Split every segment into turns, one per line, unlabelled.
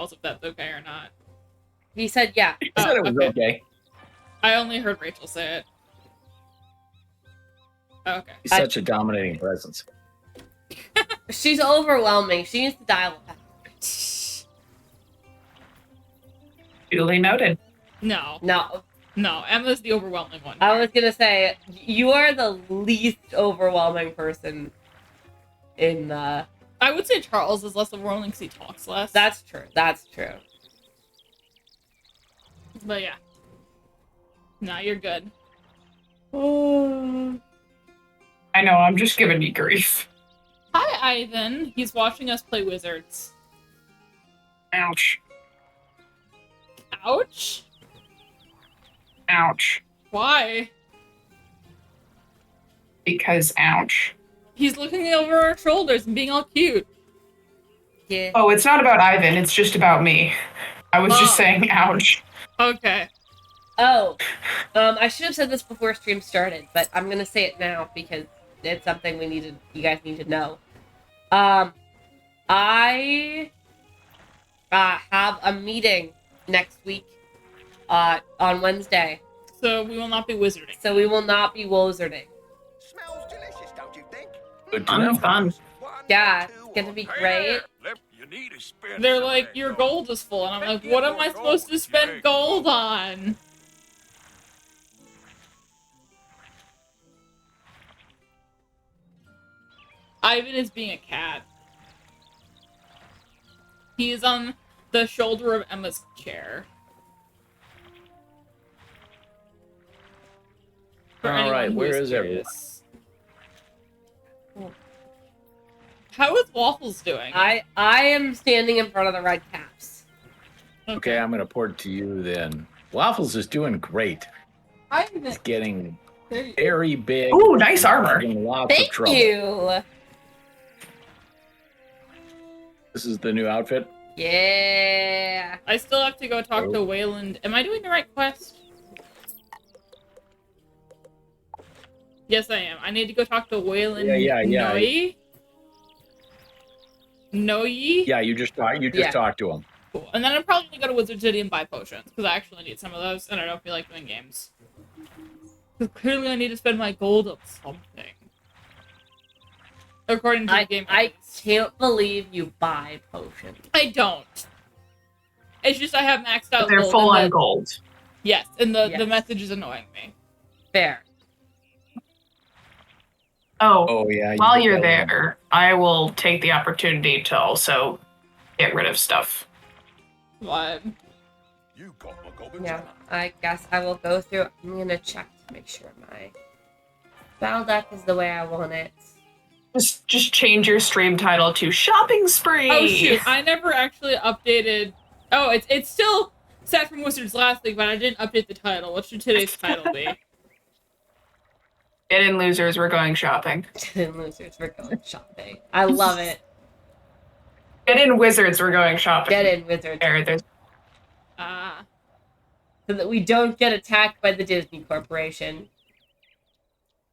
Charles if that's okay or not.
He said yeah.
He said it was okay.
I only heard Rachel say it. Okay.
He's such a dominating presence.
She's overwhelming. She needs to dial it back.
Duly noted.
No, Emma's the overwhelming one.
I was gonna say you are the least overwhelming person in the.
I would say Charles is less overwhelming because he talks less.
That's true. That's true.
But yeah. No, you're good.
I know, I'm just giving you grief.
Hi, Ivan. He's watching us play Wizards.
Ouch.
Ouch?
Ouch.
Why?
Because ouch.
He's looking over our shoulders and being all cute.
Yeah.
Oh, it's not about Ivan, it's just about me. I was just saying ouch.
Okay.
Oh, I should have said this before stream started, but I'm gonna say it now because it's something you guys need to know. I have a meeting next week, on Wednesday.
So we will not be wizarding.
So we will not be wizarding.
Smells delicious, don't you think?
Good to know.
Fun.
Yeah, it's gonna be great.
They're like, your gold is full. And I'm like, what am I supposed to spend gold on? Ivan is being a cat. He is on the shoulder of Emma's chair. For
All
anyone
right,
who
where is everyone?
curious. How is Waffles doing?
I am standing in front of the red caps.
Okay, I'm going to port to you then. Waffles is doing great. He's getting very big.
Ooh, nice armor.
In lots of
Thank
trouble.
you.
This is the new outfit.
Yeah.
I still have to go talk to Wayland. Am I doing the right quest? Yes, I am. I need to go talk to Wayland
Yeah.
Noi. Noi?
Yeah, you just talked to him.
Cool. And then I'm probably gonna go to Wizard City and buy potions, because I actually need some of those, and I don't feel like doing games. Because clearly I need to spend my gold on something. According to the game.
I can't believe you buy potions.
I don't. It's just I have maxed out
But they're
gold.
full
and
on gold.
Yes, and the
Yes.
message is annoying me.
Fair.
Oh,
yeah.
while you're there, I will take the opportunity to also get rid of stuff.
What?
Yeah, I guess I will go through. I'm gonna check to make sure my spell deck is the way I want it.
Just change your stream title to Shopping Spree.
Oh shoot, I never actually updated. Oh, it's still set from Wizards last week, but I didn't update the title. What should today's title be?
Get in, losers, we're going shopping.
Losers, we're going shopping. I love it.
Get in, wizards, we're going shopping.
Get in, wizards.
There's
So that we don't get attacked by the Disney Corporation.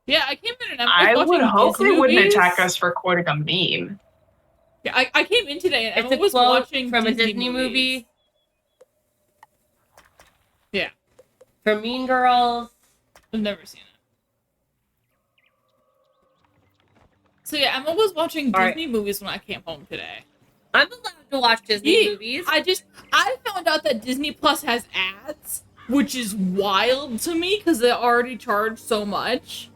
Yeah, I came in and
I would hope
Disney
they wouldn't
movies.
attack us for quoting a meme.
Yeah, I came in today and
It's
Emma
a
was
quote
watching
from
Disney
a Disney
movies.
movie.
Yeah,
From Mean Girls.
I've never seen it. So yeah, Emma was watching
All
Disney movies when I came home today.
I'm allowed to watch Disney
Yeah,
movies.
I found out that Disney Plus has ads, which is wild to me because they already charge so much.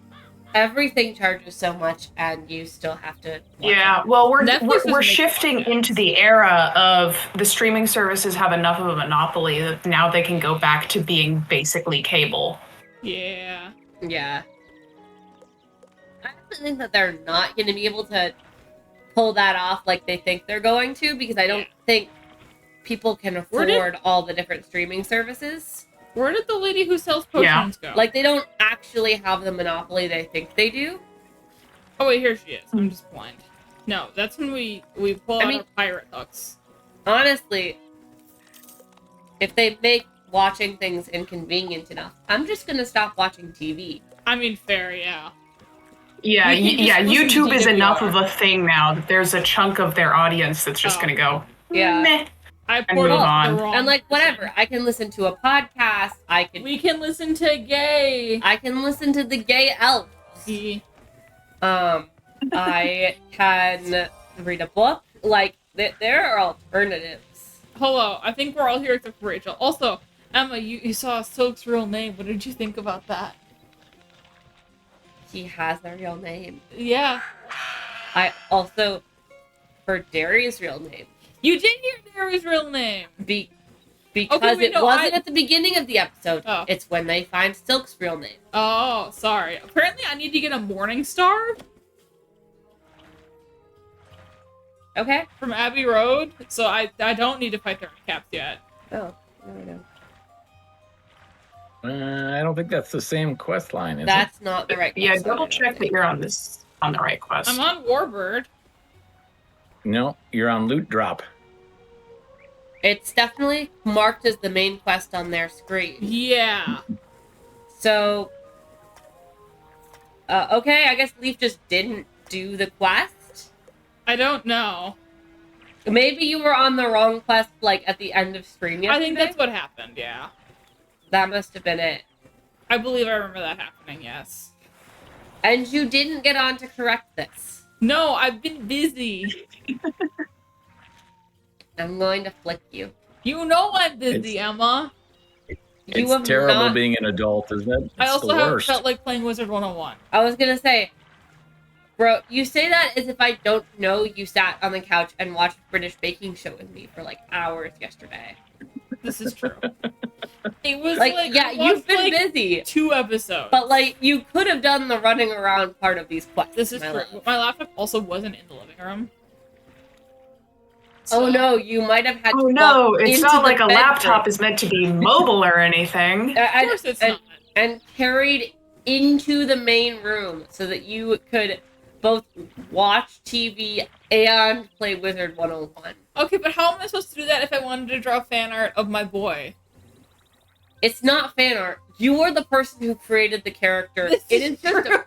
Everything charges so much, and you still have to. Watch
Yeah,
it.
well, we're
Netflix doesn't make
shifting
sense.
into the era of the streaming services have enough of a monopoly that now they can go back to being basically cable.
Yeah.
Yeah. I actually think that they're not going to be able to pull that off like they think they're going to, because I don't think people can
Where did-
afford all the different streaming services.
Where did the lady who sells potions go?
Like, they don't actually have the monopoly they think they do.
Oh wait, here she is. I'm just blind. No, that's when we pull out
mean-
our pirate hooks.
Honestly, if they make watching things inconvenient enough, I'm just going to stop watching TV.
I mean, fair, yeah.
Yeah,
You can just listen to
YouTube is enough
DWR.
of a thing now that there's a chunk of their audience that's just
Oh.
gonna go,
Yeah.
meh.
I
And
ported
move
the
on.
wrong
And like
person.
whatever, I can listen to a podcast.
We can listen to gay.
I can listen to the gay elf.
He-
I can read a book. Like there are alternatives.
Hello, I think we're all here except for Rachel. Also, Emma, you saw Silk's real name. What did you think about that?
He has a real name.
Yeah.
I also heard Derry's real name.
You did hear Gary's real name.
Because
wait,
it
no,
wasn't at the beginning of the episode.
Oh.
It's when they find Silk's real name.
Oh, sorry. Apparently I need to get a Morning Star
Okay.
from Abbey Road, so I don't need to fight the caps yet.
Oh, no.
I don't think that's the same quest line, is
That's not the right
Yeah,
quest line, I
double
don't
check that
think.
you're on the right quest.
I'm on Warbird.
it? No, you're on Loot Drop.
It's definitely marked as the main quest on their screen.
Yeah.
So, okay, I guess Leaf just didn't do the quest.
I don't know.
Maybe you were on the wrong quest, like, at the end of stream yesterday.
I think that's what happened, yeah.
That must have been it.
I believe I remember that happening, yes.
And you didn't get on to correct this.
No, I've been busy.
I'm going to flick you.
You know I'm busy, Emma.
You
It's
have
terrible
not-
being an adult, isn't it? It's
I also
the
haven't
worst.
felt like playing Wizard 101.
I was gonna say, bro, you say that as if I don't know you sat on the couch and watched British Baking Show with me for like hours yesterday.
This is true. It was
Like,
like,
yeah,
I
you've
watched,
been
like,
busy,
2 episodes.
but like you could have done the running around part of these quests.
This is
my
true.
love.
My laptop also wasn't in the living room.
Oh
So-
no, you might have had.
Oh
to
no,
walk
it's
into
not
the
like a
bedroom.
laptop is meant to be mobile or anything.
Of course it's not.
And carried into the main room so that you could both watch TV and play Wizard 101.
Okay, but how am I supposed to do that if I wanted to draw fan art of my boy?
It's not fan art. You are the person who created the character.
This
It
is
is just
true.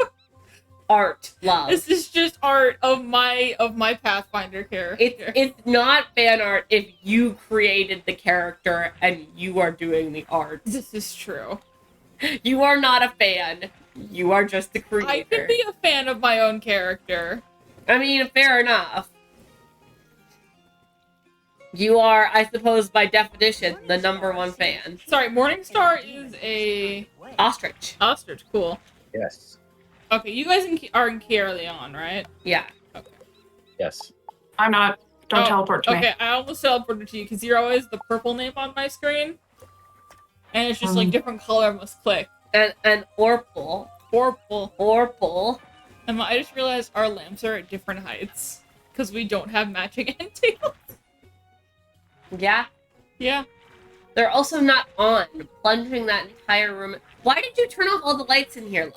art, love.
This is just art of my Pathfinder character.
It's not fan art if you created the character and you are doing the art.
This is true.
You are not a fan. You are just the creator.
I can be a fan of my own character.
I mean, fair enough. You are, I suppose, by definition, the #1 fan.
Sorry, Morningstar is a
Ostrich.
ostrich. Cool.
Yes.
Okay, you guys are in Kiera Leon, right?
Yeah.
Yes.
I'm not. Don't
Oh,
teleport to me.
Okay, I almost teleported to you because you're always the purple name on my screen. And it's just like different color must click.
And Orpal.
Orpal. And I just realized our lamps are at different heights. Because we don't have matching end tails.
Yeah.
Yeah.
They're also not on, plunging that entire room. Why did you turn off all the lights in here,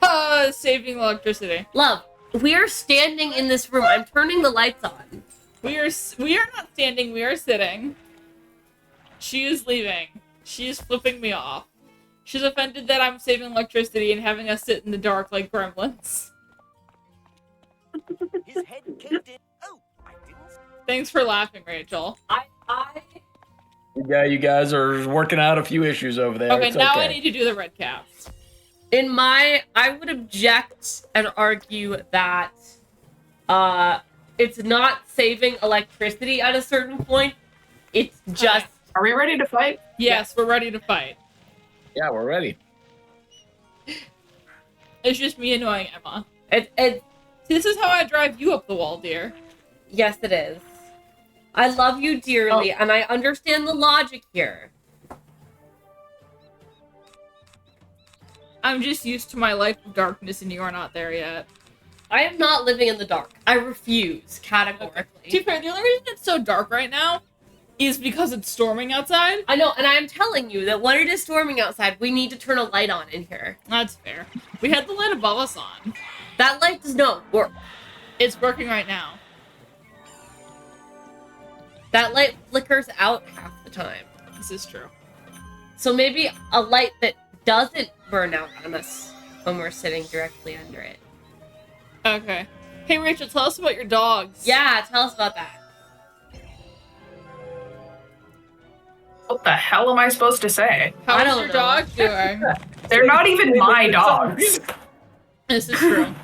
love?
Saving electricity.
Love, we are standing in this room. I'm turning the lights on.
We are not standing, we are sitting. She is leaving. She is flipping me off. She's offended that I'm saving electricity and having us sit in the dark like gremlins.
His head caved in. Oh, I didn't.
Thanks for laughing, Rachel.
Yeah, you guys are working out a few issues over there.
Okay,
It's
now
okay.
I need to do the red caps.
I would object and argue that it's not saving electricity at a certain point. It's just
Are we ready to fight?
Yes, we're ready to fight.
Yeah, we're ready.
It's just me annoying Emma.
it
See, this is how I drive you up the wall, dear.
yes it is. I love you dearly
Oh.
and I understand the logic here.
I'm just used to my life of darkness and you are not there yet.
I am not living in the dark. I refuse categorically.
To be fair, the only reason it's so dark right now is because it's storming outside.
I know, and I am telling you that when it is storming outside, we need to turn a light on in here.
That's fair. We had the light above us on.
That light does not work.
It's working right now.
That light flickers out half the time.
This is true.
So maybe a light that doesn't burn out on us when we're sitting directly under it.
Okay. Hey, Rachel, tell us about your dogs.
Yeah, tell us about that.
What the hell am I supposed to say?
I
How's
don't
your
know.
dog doing?
They're not even my dogs.
This is true.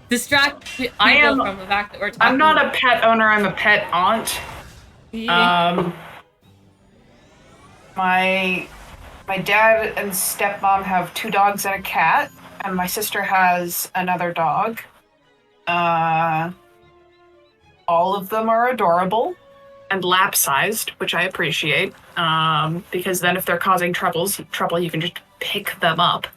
Distract people
I am-
from the fact that we're talking.
I'm not a pet owner, I'm a pet aunt.
Yeah.
My dad and stepmom have 2 dogs and a cat, and my sister has another dog. All of them are adorable and lap-sized, which I appreciate. Because then if they're causing trouble, you can just pick them up.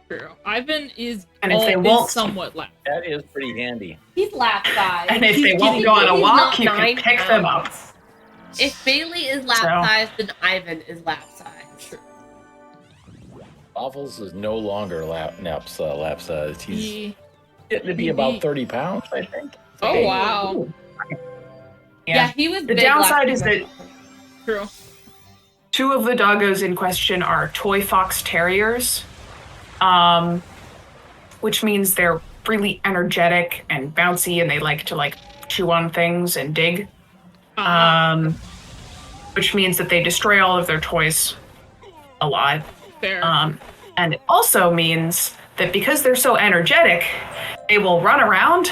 True. Ivan is,
And if they
is
won't-
somewhat loud.
That is pretty handy.
He's lap size.
And if they won't go on a walk, you can pick them up.
If Bailey is lap
So-
size, then Ivan is lap size.
Waffles is no longer lap sized. He's
He-
getting to be about 30 pounds, I think.
Oh wow.
Yeah, he was.
The
big
downside
lap
is
size.
that
True.
2 of the doggos in question are toy fox terriers, which means they're really energetic and bouncy, and they like to chew on things and dig. Which means that they destroy all of their toys a lot.
Fair.
And it also means that because they're so energetic, they will run around,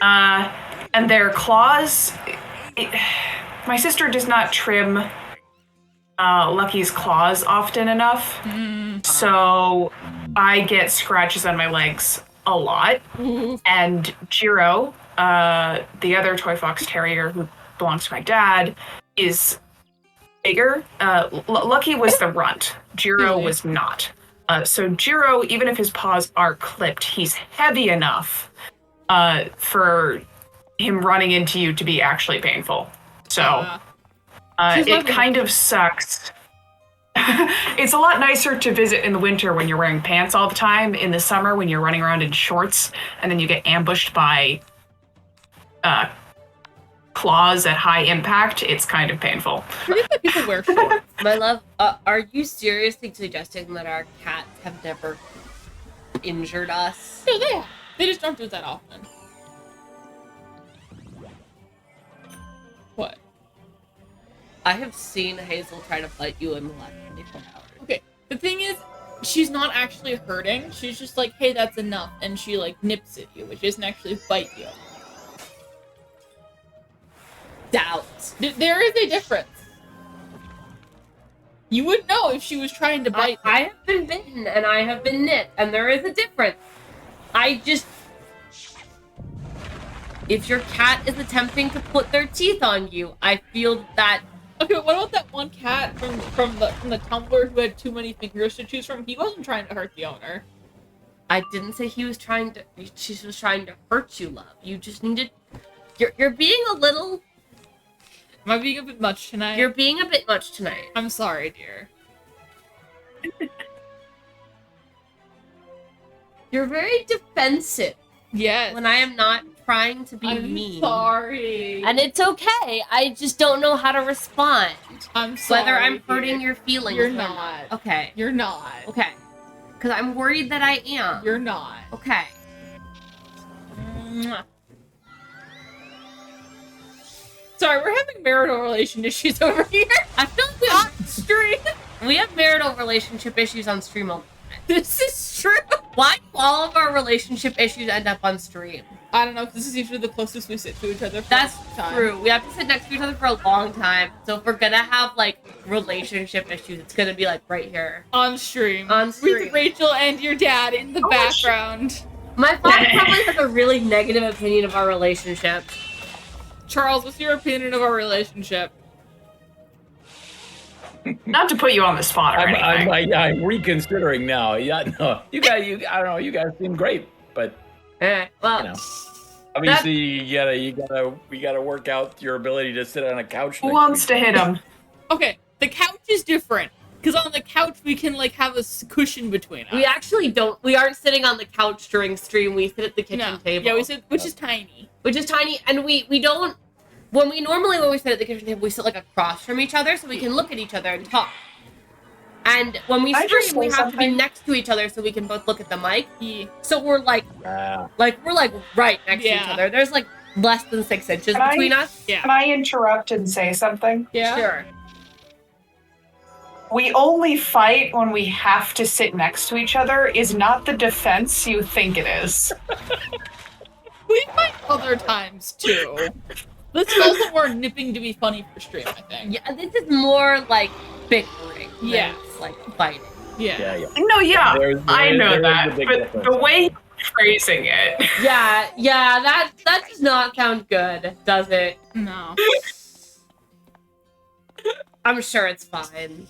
and their claws. My sister does not trim Lucky's claws often enough, so I get scratches on my legs a lot. And Jiro, the other toy fox terrier who belongs to my dad, is bigger. Lucky was the runt. Jiro was not. So Jiro, even if his paws are clipped, he's heavy enough for him running into you to be actually painful. So
She's
it
lovely.
kind of sucks. It's a lot nicer to visit in the winter when you're wearing pants all the time. In the summer when you're running around in shorts and then you get ambushed by claws at high impact, it's kind of painful.
I think that people wear shorts.
My love, are you seriously suggesting that our cats have never injured us?
No, they just don't do that often. What?
I have seen Hazel try to bite you in the last 24 hours.
Okay. The thing is, she's not actually hurting. She's just like, hey, that's enough, and she nips at you, which doesn't actually bite you.
Doubt.
There is a difference. You would know if she was trying to bite.
I have been bitten and I have been nipped, and there is a difference. If your cat is attempting to put their teeth on you, I feel that.
Okay, but what about that one cat from the Tumblr who had too many fingers to choose from? He wasn't trying to hurt the owner.
I didn't say he was trying to. She was trying to hurt you, love. You just needed. You're being a little.
Am I being a bit much tonight?
You're being a bit much tonight.
I'm sorry, dear.
You're very defensive
Yes.
when I am not trying to be
I'm
mean.
sorry.
And it's okay. I just don't know how to respond.
I'm sorry.
Whether I'm hurting
dear.
your feelings
You're
or
not.
Okay.
You're not.
Okay. Because I'm worried that I am.
You're not.
Okay.
Mwah. Sorry, we're having marital relation issues over here.
I feel like
On stream.
we have marital relationship issues on stream all the time.
This is true.
Why do all of our relationship issues end up on stream?
I don't know, because this is usually the closest we sit to each other. For
That's
a long time.
true. We have to sit next to each other for a long time. So if we're gonna have relationship issues, it's gonna be right here.
On stream.
On stream.
With Rachel and your dad in the background.
My father probably has a really negative opinion of our relationship.
Charles, what's your opinion of our relationship?
Not to put you on the spot or anything.
I'm reconsidering now. Yeah, no, I don't know. You guys seem great, but
Well,
you know, obviously we gotta work out your ability to sit on a couch.
Who wants to hit him?
Okay, the couch is different. Because on the couch, we can, have a cushion between us.
we actually don't. We aren't sitting on the couch during stream. We sit at the kitchen table.
Yeah, we sit, which is tiny.
which is tiny, and we don't. When we sit at the kitchen table, we sit across from each other so we can look at each other and talk. And when we
Can I just
stream, we
say
have to be
something?
next to each other so we can both look at the mic.
Yeah.
So we're right next to each
Yeah.
other. There's less than 6 inches
Can I-
between us.
Yeah.
Can I interrupt and say something?
Yeah.
Sure.
we only fight when we have to sit next to each other is not the defense you think it is.
We fight other times too. This is also more nipping to be funny for stream, I think.
Yeah, this is more like bickering. than
Yeah.
it's like fighting.
Yeah.
Yeah.
No, yeah, I know
there's
that,
a big
but
difference.
the way you're phrasing it.
Yeah, that does not sound good, does it?
No.
I'm sure it's fine.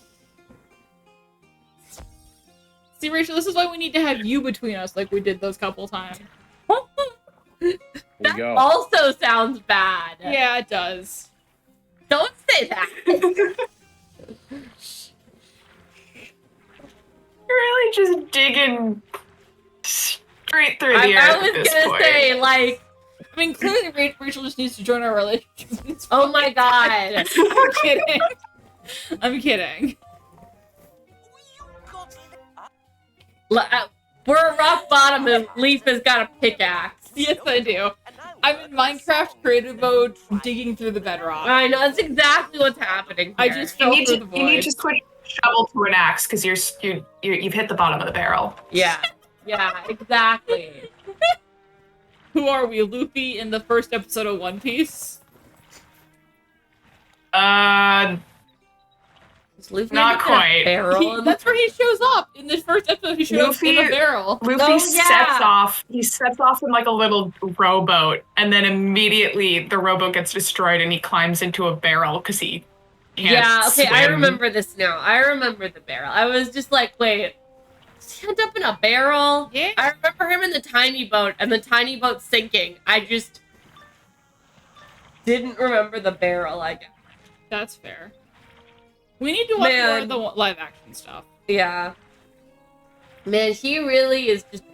See, Rachel, this is why we need to have you between us, like we did those couple times.
There you go.
Also sounds bad.
Yeah, it does.
Don't say that.
You're really just digging straight through the
I
earth
was
at this
gonna
point.
say, like,
I mean, clearly Rachel just needs to join our relationship. It's
oh my god.
I'm kidding. I'm kidding.
We're at rock bottom and Leaf has got a pickaxe.
Yes, I do. I'm in Minecraft creative mode, digging through the bedrock.
I know, that's exactly what's happening here.
I just
You
fell
need
through
to
the void.
you need to switch shovel to an axe because you've hit the bottom of the barrel.
Yeah, exactly.
Who are we, Luffy in the first episode of One Piece?
Is Luffy
Not
in a
quite.
barrel?
That's where he shows up. In the first episode, he shows up in
Luffy-
a barrel.
Luffy
Oh,
sets
yeah.
off. He sets off in like a little rowboat, and then immediately the rowboat gets destroyed, and he climbs into a barrel because he can't
Yeah, okay, I
swim.
remember this now. I remember the barrel. I was just like, wait, does he end up in a barrel?
Yeah.
I remember him in the tiny boat and the tiny boat sinking. I just didn't remember the barrel, I guess.
That's fair. We need to watch more
Man.
of the live action stuff.
Yeah. Man, he really is just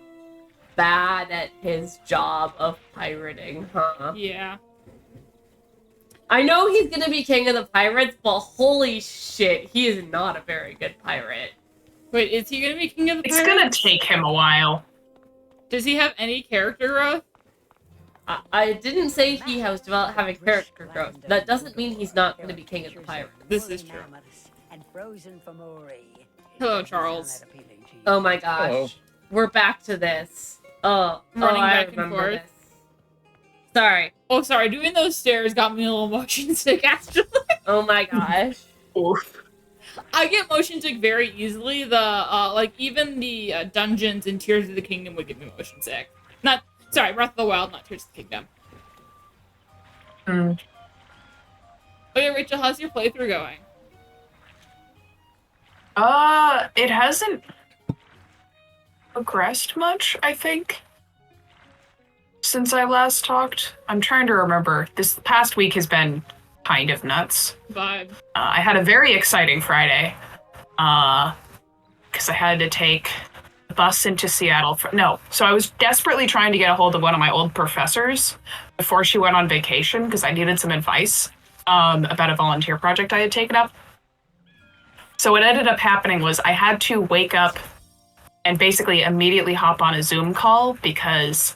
bad at his job of pirating, huh?
Yeah.
I know he's gonna be king of the pirates, but holy shit, he is not a very good pirate.
Wait, is he gonna be king of the
It's
pirates?
gonna take him a while.
Does he have any character growth?
I didn't say he was having character growth. That doesn't mean he's not gonna be king of the pirates.
This is true.
Hello,
Hello, Charles.
Oh my gosh.
Hello.
We're back to this.
Running
I
back and
remember
forth.
this. Sorry.
Oh, sorry. Doing those stairs got me a little motion sick, actually.
Oh my gosh.
Oof.
I get motion sick very easily. Like, even the dungeons in Tears of the Kingdom would get me motion sick. Sorry, Breath of the Wild, not Tears of the Kingdom.
Mm.
Oh yeah, Rachel, how's your playthrough going?
It hasn't progressed much, I think, since I last talked. I'm trying to remember. This past week has been kind of nuts.
Vibe.
I had a very exciting Friday, because I had to take the bus into Seattle. So I was desperately trying to get a hold of one of my old professors before she went on vacation because I needed some advice about a volunteer project I had taken up. So what ended up happening was I had to wake up and basically immediately hop on a Zoom call because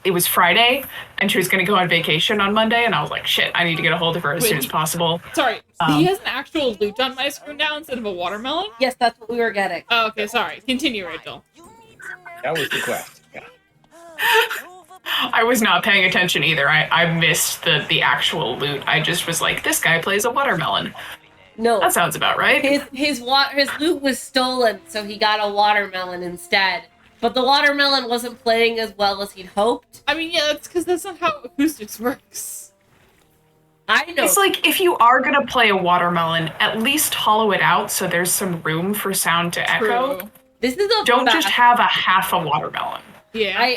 it was Friday and she was going to go on vacation on Monday, and I was like, shit, I need to get a hold of her as soon as possible.
Sorry, he has an actual loot on my screen now instead of a watermelon?
Yes, that's what we were getting.
Oh, okay, sorry. Continue, Rachel.
That was the quest. Yeah.
I was not paying attention either. I missed the actual loot. I just was like, this guy plays a watermelon.
No.
That sounds about right.
His loot was stolen, so he got a watermelon instead. But the watermelon wasn't playing as well as he'd hoped.
I mean, yeah, that's because that's not how acoustics works.
I know.
It's like, if you are going to play a watermelon, at least hollow it out so there's some room for sound to echo.
True.
This is a
Don't
fact.
just have a half a watermelon.
Yeah.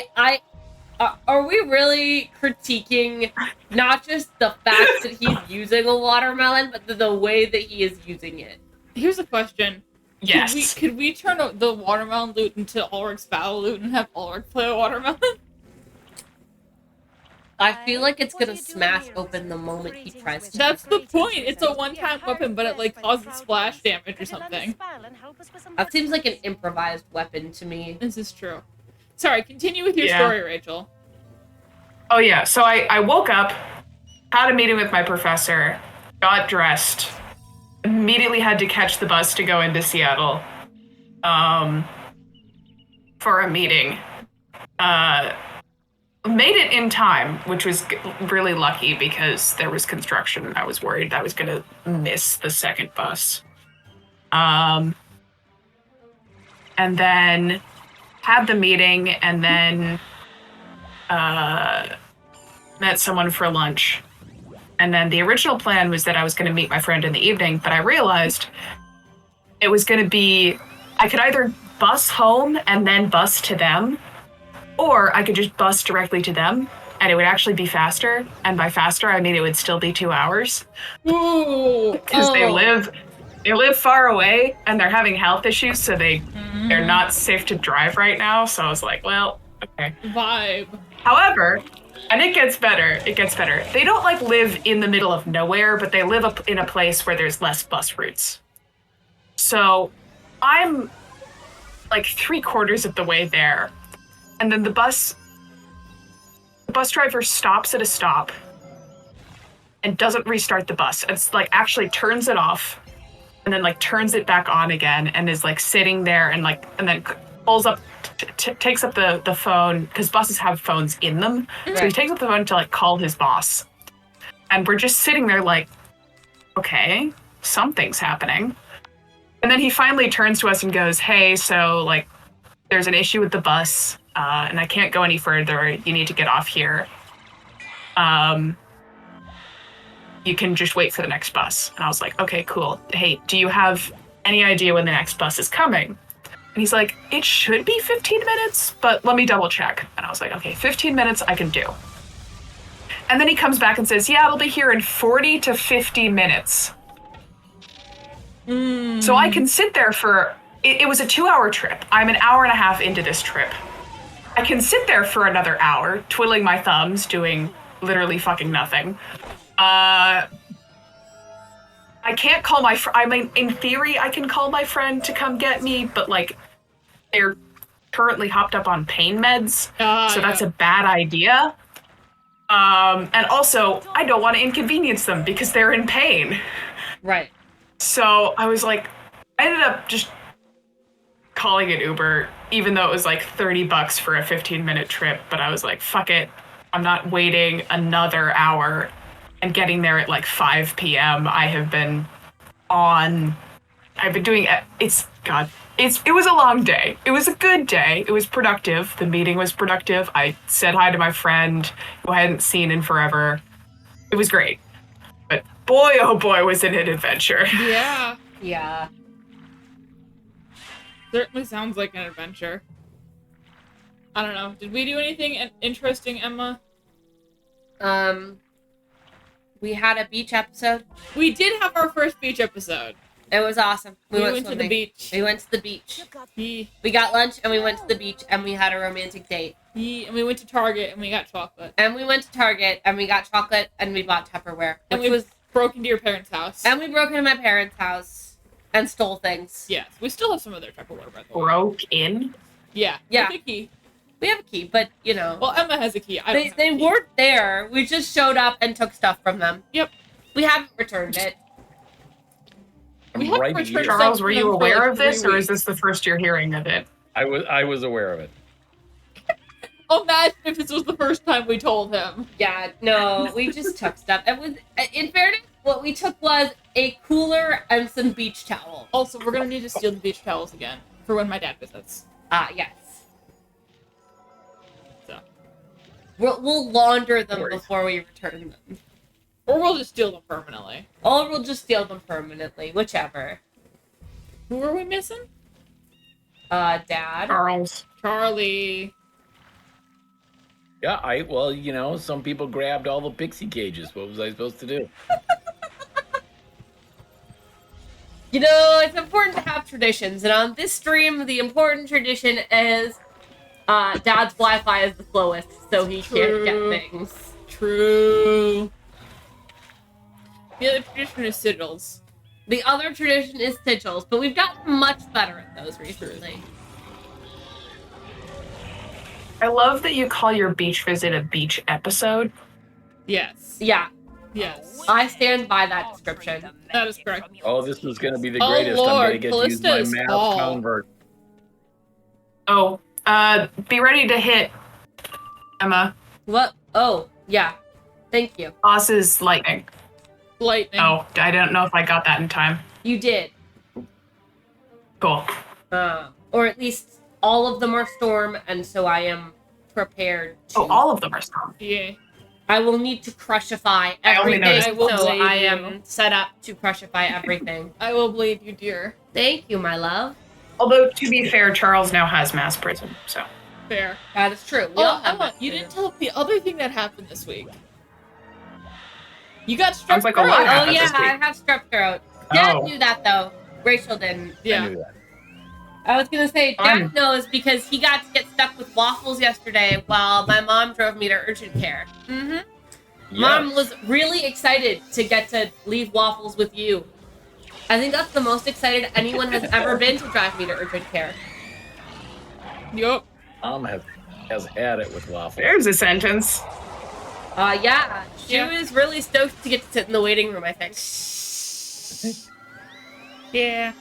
Are we really critiquing not just the fact that he's using a watermelon, but the way that he is using it?
Here's a question.
Yes.
Could we turn the watermelon loot into Ulrich's battle loot and have Ulrich play a watermelon?
I feel like it's gonna smash open the moment he tries to.
That's the point. It's a one-time weapon, but it like causes splash damage or something.
That seems like an improvised weapon to me.
This is true. Sorry, continue with your
Yeah.
story, Rachel.
Oh, yeah. So I woke up, had a meeting with my professor, got dressed, immediately had to catch the bus to go into Seattle for a meeting. Made it in time, which was really lucky because there was construction and I was worried I was going to miss the second bus. And then had the meeting and then met someone for lunch. And then the original plan was that I was going to meet my friend in the evening, but I realized it was going to be, I could either bus home and then bus to them, or I could just bus directly to them and it would actually be faster. And by faster, I mean it would still be 2 hours. Because they live far away and they're having health issues, so they're not safe to drive right now. So I was like, well, okay.
Vibe.
However, and it gets better. They don't like live in the middle of nowhere, but they live up in a place where there's less bus routes. So I'm like 3/4 of the way there. And then the bus driver stops at a stop and doesn't restart the bus. It's like actually turns it off and then like turns it back on again and is like sitting there and then pulls up, takes up the phone, because buses have phones in them. So he takes up the phone to like call his boss. And we're just sitting there like, okay, something's happening. And then he finally turns to us and goes, hey, so like there's an issue with the bus and I can't go any further. You need to get off here. You can just wait for the next bus. And I was like, okay, cool. Hey, do you have any idea when the next bus is coming? And he's like, it should be 15 minutes, but let me double check. And I was like, okay, 15 minutes I can do. And then he comes back and says, yeah, it'll be here in 40 to 50 minutes. So I can sit there for, it was a 2-hour trip. I'm an hour and a half into this trip. I can sit there for another hour, twiddling my thumbs, doing literally fucking nothing. I can't call my I mean, in theory, I can call my friend to come get me, but like, they're currently hopped up on pain meds, so that's a bad idea. And also, I don't want to inconvenience them because they're in pain.
Right.
So I was like, I ended up just calling an Uber, even though it was like $30 for a 15-minute trip, but I was like, fuck it. I'm not waiting another hour and getting there at like 5 p.m. I've been doing it. It was a long day. It was a good day. It was productive. The meeting was productive. I said hi to my friend who I hadn't seen in forever. It was great. But boy, oh boy, was it an adventure.
Yeah.
Yeah.
Certainly sounds like an adventure. I don't know. Did we do anything interesting, Emma?
We had a beach episode.
We did have our first beach episode.
It was awesome. We went
to the beach.
We went to the beach.
We
got lunch and we went to the beach and we had a romantic date.
and we went to Target and we got chocolate.
And we went to Target and we got chocolate and we bought Tupperware.
And we broke into your parents' house.
And we broke into my parents' house and stole things.
Yes, we still have some of their Tupperware, by the way.
Broke in?
Yeah.
Yeah.
With a key.
We have a key, but you know.
Well, Emma has a key. I don't have
They
a key.
weren't there. We just showed up and took stuff from them.
Yep.
We haven't returned it.
We
I'm
have
right
returned
here.
Charles, were you
for,
aware
like,
of this,
3
or
weeks.
is this the first you're hearing of it?
I was aware of it.
Imagine if this was the first time we told him.
Yeah, no, we just took stuff. It was, in fairness, what we took was a cooler and some beach towels.
Also, we're gonna need to steal the beach towels again for when my dad visits.
Yes.
So.
We'll launder them
Worries.
before we return them.
Or we'll just steal them permanently.
Or we'll just steal them permanently, whichever.
Who are we missing?
Dad.
Charles.
Charlie.
Yeah, some people grabbed all the pixie cages. What was I supposed to do?
You know, it's important to have traditions, and on this stream, the important tradition is Dad's Wi-Fi is the slowest, so he can't get things.
True. The other tradition is sigils.
The other tradition is sigils, but we've gotten much better at those recently.
I love that you call your beach visit a beach episode.
Yes.
Yeah.
Yes.
I stand by that description.
That is correct.
Oh, this is going to be the
Oh,
greatest. I'm
Lord,
going to get to use my
Callista's
math
fall.
convert.
Oh, be ready to hit, Emma.
What? Oh, yeah. Thank you.
Boss's lightning.
Lightning.
Oh, I don't know if I got that in time.
You did.
Cool.
Or at least all of them are storm, and so I am prepared to.
Oh, all of them are strong.
Yeah.
I will need to crushify
I only
everything,
noticed
I will
so
blade
I
you.
am set up to crushify everything.
I will blade you, dear.
Thank you, my love.
Although, to be fair, Charles now has mass prison, so.
Fair.
That is true. We all
Oh,
have
Emma,
that
you
too.
didn't tell us the other thing that happened this week. You got strep
Sounds like a
throat.
lot
Oh
happened
yeah,
this week.
I have strep throat. Dad
Oh.
knew that though. Rachel didn't.
I
Yeah.
knew that.
I was gonna say Dad
Fun.
knows because he got to get stuck with waffles yesterday while my mom drove me to urgent care. Mm-hmm. Mom
Yes.
was really excited to get to leave waffles with you. I think that's the most excited anyone has ever been to drive me to urgent care.
Yup.
Mom has had it with waffles.
There's a sentence.
Yeah, she
Yeah.
was really stoked to get to sit in the waiting room, I think.
Yeah.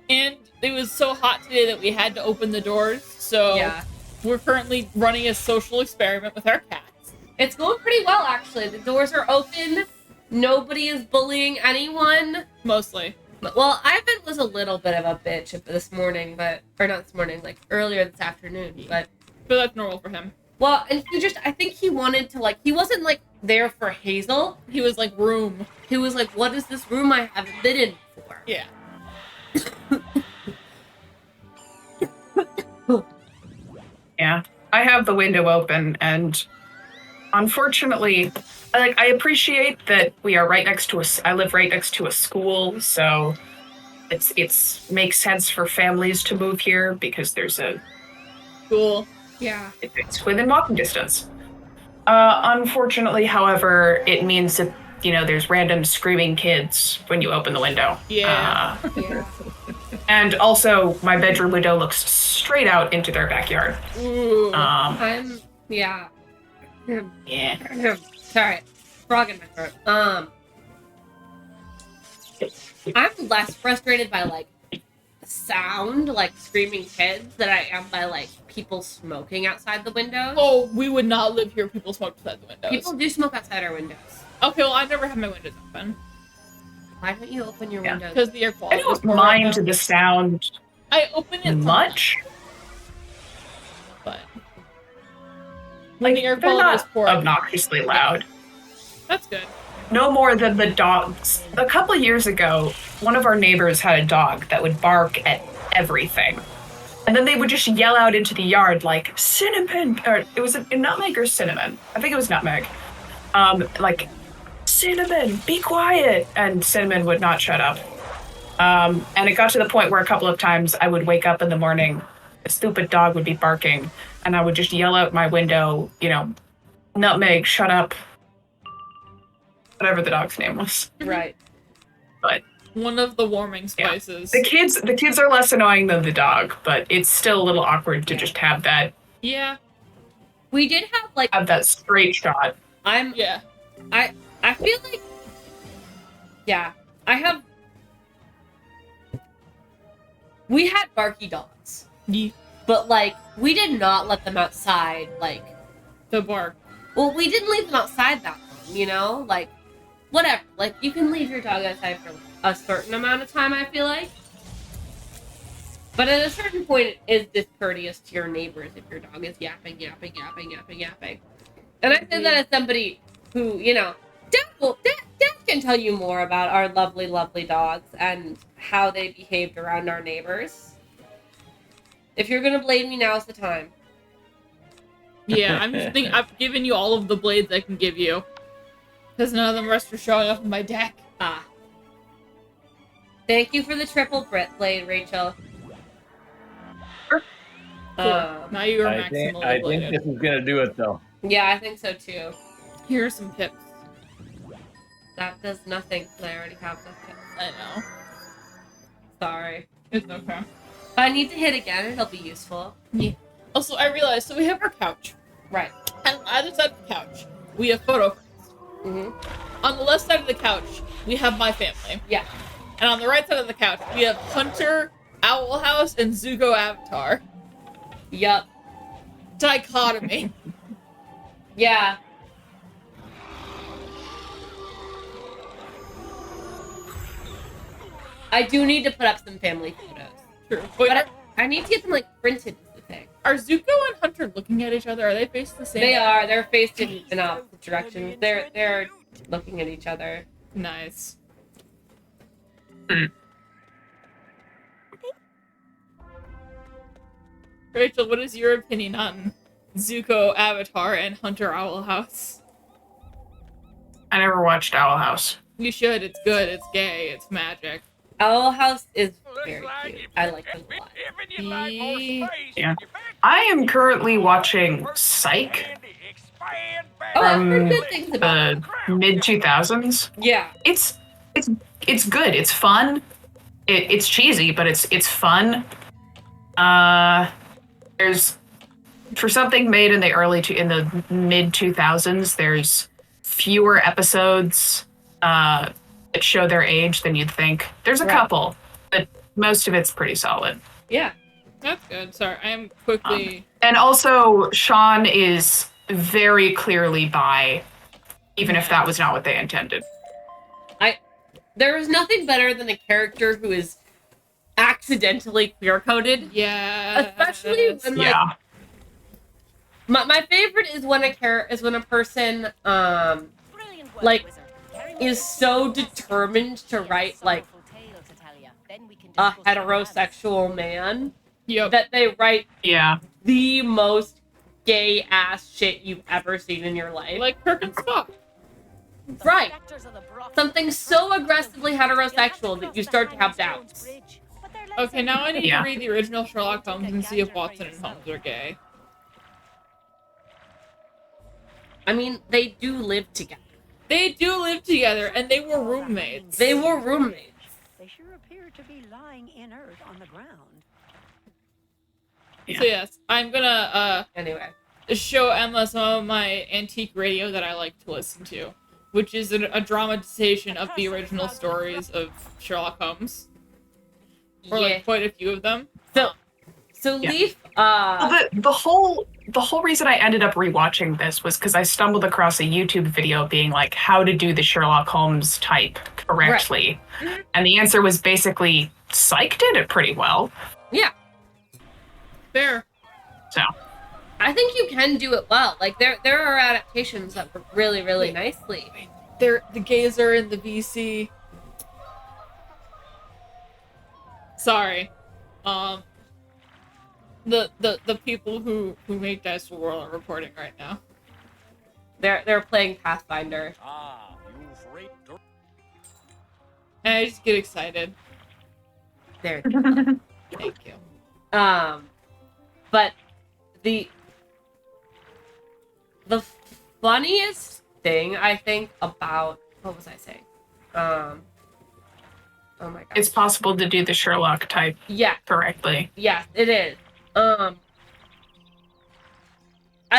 And it was so hot today that we had to open the doors, so
Yeah.
we're currently running a social experiment with our cats.
It's going pretty well, actually. The doors are open. Nobody is bullying anyone.
Mostly.
Well, Ivan was a little bit of a bitch this morning, or not this morning, like earlier this afternoon. But
that's normal for him.
well, and I think he wanted to he wasn't there for Hazel.
He was like, room.
He was like, "What is this room I haven't been in before?"
Yeah.
Yeah. I have the window open, and unfortunately, I appreciate that we are right next to I live right next to a school, so it's makes sense for families to move here because there's
Cool.
Yeah.
it's within walking distance. Unfortunately, however, it means that there's random screaming kids when you open the window.
Yeah.
Yeah.
And also, my bedroom window looks straight out into their backyard.
Ooh.
Yeah.
Yeah.
Sorry, frog in my throat. I'm less frustrated by sound, screaming kids, than I am by people smoking outside the windows.
Oh, we would not live here if people smoked outside the windows.
People do smoke outside our windows.
Okay, well, I never have my windows open.
Why don't you open your
Yeah.
windows?
Because the air
I
quality is
don't
poor
mind
right now.
the sound
I open it
much.
but when the air
They're
quality is
not
poor,
obnoxiously loud.
that's good.
No more than the dogs. A couple of years ago, one of our neighbors had a dog that would bark at everything. And then they would just yell out into the yard like, cinnamon, or it was a nutmeg or cinnamon. I think it was nutmeg. Cinnamon, be quiet. And Cinnamon would not shut up. And it got to the point where a couple of times I would wake up in the morning, a stupid dog would be barking, and I would just yell out my window, nutmeg, shut up. Whatever the dog's name was.
Right.
But
One of the warming
Yeah.
spices.
the kids are less annoying than the dog, but it's still a little awkward to just have that
Yeah.
We did have
straight shot.
Yeah.
I feel like, yeah, we had barky dogs,
Yeah.
but we did not let them outside.
The bark.
Well, we didn't leave them outside that long, whatever. You can leave your dog outside for a certain amount of time, I feel like. But at a certain point, it is discourteous to your neighbors if your dog is yapping. And I say that as somebody who, Dad can tell you more about our lovely, lovely dogs and how they behaved around our neighbors. If you're gonna blame me, now's the time.
Yeah, I'm just thinking I've given you all of the blades I can give you. Because none of them rest are showing up on my deck.
Ah. Thank you for the triple blade, Rachel.
Cool. Now you are
I think
maximally bladed.
this is gonna do it though.
Yeah, I think so too.
Here are some tips.
That does nothing, because I already have the hit.
I know.
Sorry.
It's okay.
If I need to hit again, it'll be useful.
Also, I realized, so we have our couch.
Right.
And on either side of the couch, we have photo frames. On the left side of the couch, we have my family.
Yeah.
And on the right side of the couch, we have Hunter, Owl House, and Zuko Avatar.
Yup.
Dichotomy.
Yeah. I do need to put up some family photos.
True. Wait,
But I need to get them, like, printed is the thing.
are Zuko and Hunter looking at each other? Are they facing the same?
They are. They're faced in opposite directions. They're looking at each other.
Nice. Rachel, what is your opinion on Zuko Avatar and Hunter Owl House?
I never watched Owl House.
You should. It's good. It's gay. It's magic.
Owl House is very cute. I like them a lot.
Yeah. I am currently watching Psych
Oh, I've heard
from
good things about
the mid 2000s.
Yeah.
It's good. It's fun. It's cheesy, but it's fun. There's for something made in the mid 2000s. There's fewer episodes that show their age than you'd think. There's a
Right.
couple, but most of it's pretty solid.
Yeah.
That's good. Sorry, I am quickly.
And also, Sean is very clearly bi, even if that was not what they intended.
There is nothing better than a character who is accidentally queer coded.
Yeah.
Especially when like
Yeah.
my favorite is when a person
Brilliant work,
like,
wizard. Carry me
is so determined to write like
tale to tell ya. Then we can
a
discuss your
heterosexual man
Yep.
that they write
Yeah.
the most gay ass shit you've ever seen in your life.
Like Kirk and Spock.
plans.
Right.
Spectres of the Brock-
Something so aggressively heterosexual that you start to have doubts.
Okay, now I need
Yeah.
to read the original Sherlock Holmes and see if Watson and Holmes are gay.
I mean, they do live together.
They do live together, and they were roommates.
They were roommates.
They sure appear to be lying inert on the ground.
So yes, I'm gonna
Anyway.
show Emma some of my antique radio that I like to listen to, which is a dramatization of the original stories of Sherlock Holmes, or
Yeah.
like quite a few of them.
So
Yeah.
Leaf,
Well, the whole reason I ended up rewatching this was because I stumbled across a YouTube video being like how to do the Sherlock Holmes type correctly, and the answer was basically Psych did it pretty well.
yeah,
Fair.
So
I think you can do it well. Like there are adaptations that work really, really nicely.
They're the gazer in the VC. Sorry, the people who make Dice World are reporting right now.
They're playing Pathfinder.
And I just get excited.
There.
Thank you.
But the funniest thing I think about what was I saying? Oh my god.
it's possible to do the Sherlock type
Yeah.
correctly.
Yes, it is. I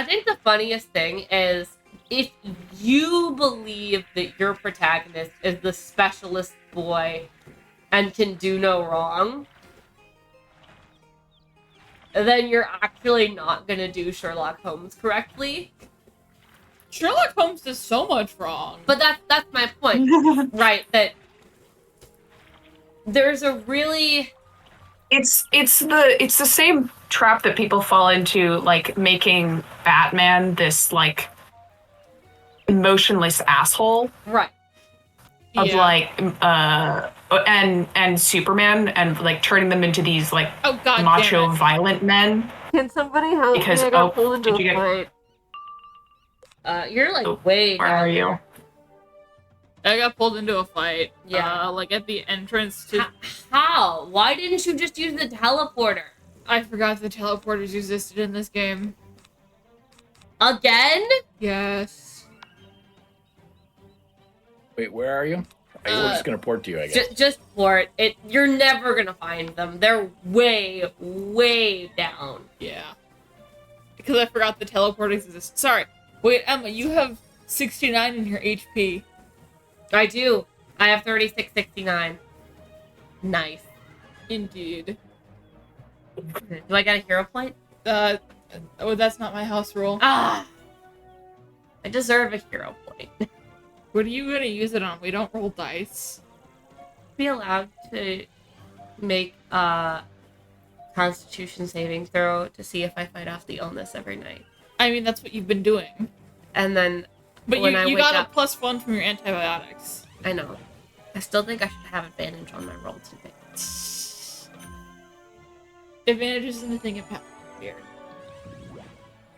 think the funniest thing is if you believe that your protagonist is the specialist boy and can do no wrong, then you're actually not gonna do Sherlock Holmes correctly.
Sherlock Holmes does so much wrong.
But that's my point, right? That there's a really
It's the same trap that people fall into, like making Batman this like emotionless asshole
right.
of
Yeah.
like and Superman and like turning them into these like
Oh god
macho
damn it.
violent men.
Can somebody help
Because did you get
you're like
Oh,
way
where
down
are you?
there.
I got pulled into a fight.
Yeah.
Like at the entrance to.
How? Why didn't you just use the teleporter?
I forgot the teleporters existed in this game.
Again?
Yes.
Wait, where are you? We're just gonna port to you, I guess.
Just port it. You're never gonna find them. They're way, way down.
Yeah. Because I forgot the teleporters exist. Sorry. Wait, Emma, you have 69 in your HP.
I do. I have 3669. Nice.
Indeed.
Do I get a hero point?
Oh, that's not my house rule.
Ah! I deserve a hero point.
What are you gonna use it on? We don't roll dice.
Be allowed to make a Constitution saving throw to see if I fight off the illness every night.
I mean, that's what you've been doing.
And then
But
when I
you
wake
got
up,
a +1 from your antibiotics.
I know. I still think I should have advantage on my roll today.
Advantage isn't a thing in Pathfinder.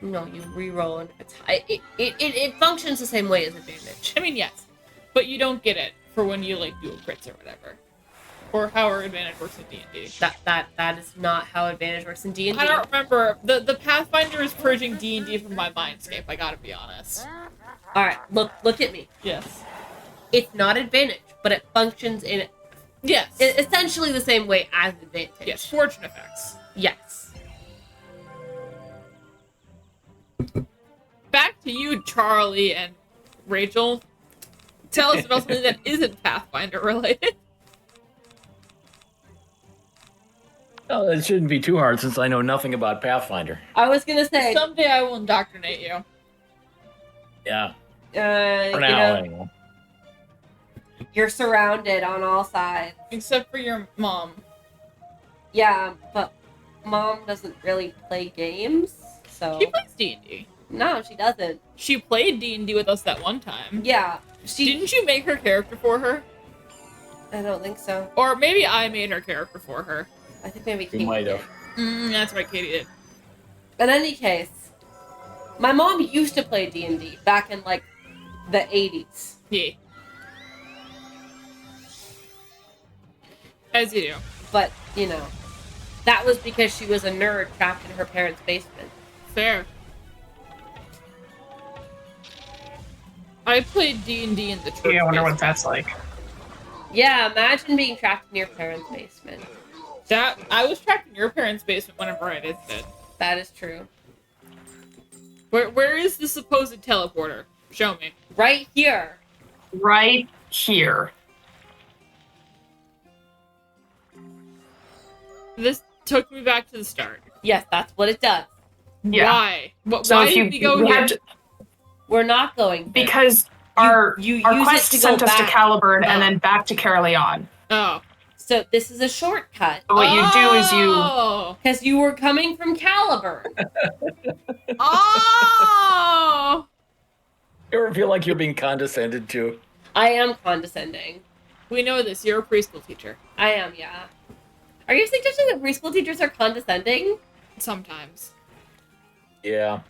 No, you re-roll and if it's high. It functions the same way as advantage.
I mean, yes. But you don't get it for when you, like, do a crits or whatever. Or how advantage works in D&D.
That is not how advantage works in D&D.
I don't remember. The Pathfinder is purging D&D from my mindscape, I gotta be honest.
Alright, look at me.
Yes.
It's not advantage, but it functions in
Yes.
essentially the same way as advantage.
Yes, fortune effects.
Yes.
Back to you, Charlie and Rachel. Tell us about something that isn't Pathfinder related.
Oh, it shouldn't be too hard since I know nothing about Pathfinder.
I was gonna say,
Someday I will indoctrinate you.
Yeah,
you
for now
know,
anyway.
you're surrounded on all sides.
Except for your mom.
Yeah, but Mom doesn't really play games, so...
She plays D&D.
No, she doesn't.
She played D&D with us that one time.
Yeah,
Didn't you make her character for her?
I don't think so.
Or maybe I made her character for her.
I think maybe
You
Katie
might
did.
have.
That's right, Katie did.
In any case, my mom used to play D&D back in, like, the 80s.
Yeah. As you do.
But, you know, that was because she was a nerd trapped in her parents' basement.
Fair. I played D&D in the church.
Yeah, I wonder what
basement.
that's like.
Yeah, imagine being trapped in your parents' basement.
I was trapped in your parents' basement whenever I visited.
That is true.
Where is the supposed teleporter? Show me.
Right here.
Right here.
This took me back to the start.
Yes, that's what it does.
Yeah.
Why?
So
Why
if
did we go
you
here?
had to,
We're not going there.
because our
you
our
use
quest
it to
sent
go
us to
back.
Caliburn and
Oh.
then back to Caerleon.
Oh.
So this is a shortcut.
So what you do is you
Oh.
Because you were coming from Caliburn.
Oh.
You ever feel like you're being condescended to?
I am condescending.
We know this. You're a preschool teacher.
I am, yeah. Are you suggesting that preschool teachers are condescending?
Sometimes.
Yeah.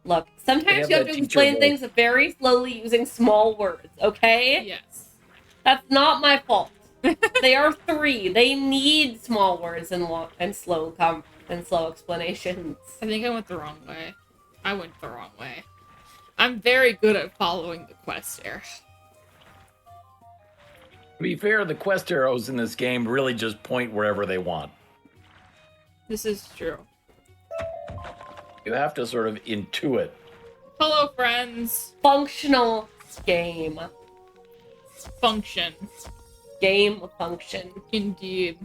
Look, sometimes
have
you have
that
to
teacher
explain
voice.
things very slowly using small words, okay?
Yes.
That's not my fault. They are 3. They need small words and slow explanations.
I think I went the wrong way. I went the wrong way. I'm very good at following the quest here.
To be fair, the quest arrows in this game really just point wherever they want.
This is true.
You have to sort of intuit.
Hello, friends.
Functional game.
Function.
Game function.
Indeed.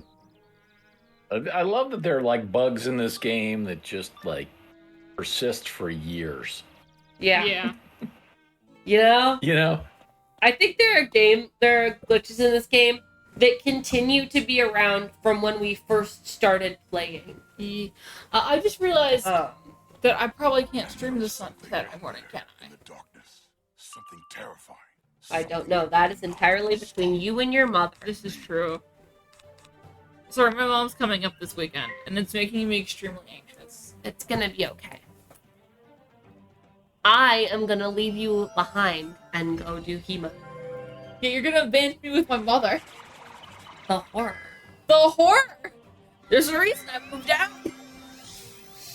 I love that there are like bugs in this game that just like persist for years.
Yeah.
Yeah.
You know?
You know?
I think there are glitches in this game that continue to be around from when we first started playing.
I just realized
Um,
that I probably can't stream this on Saturday morning, can I?
The darkness, something terrifying.
I don't know. That is entirely between you and your mother.
This is true. Sorry, my mom's coming up this weekend, and it's making me extremely anxious.
It's gonna be okay. I am gonna leave you behind and go do Hema.
Yeah, you're gonna abandon me with my mother.
The horror.
The horror! There's a reason I moved out.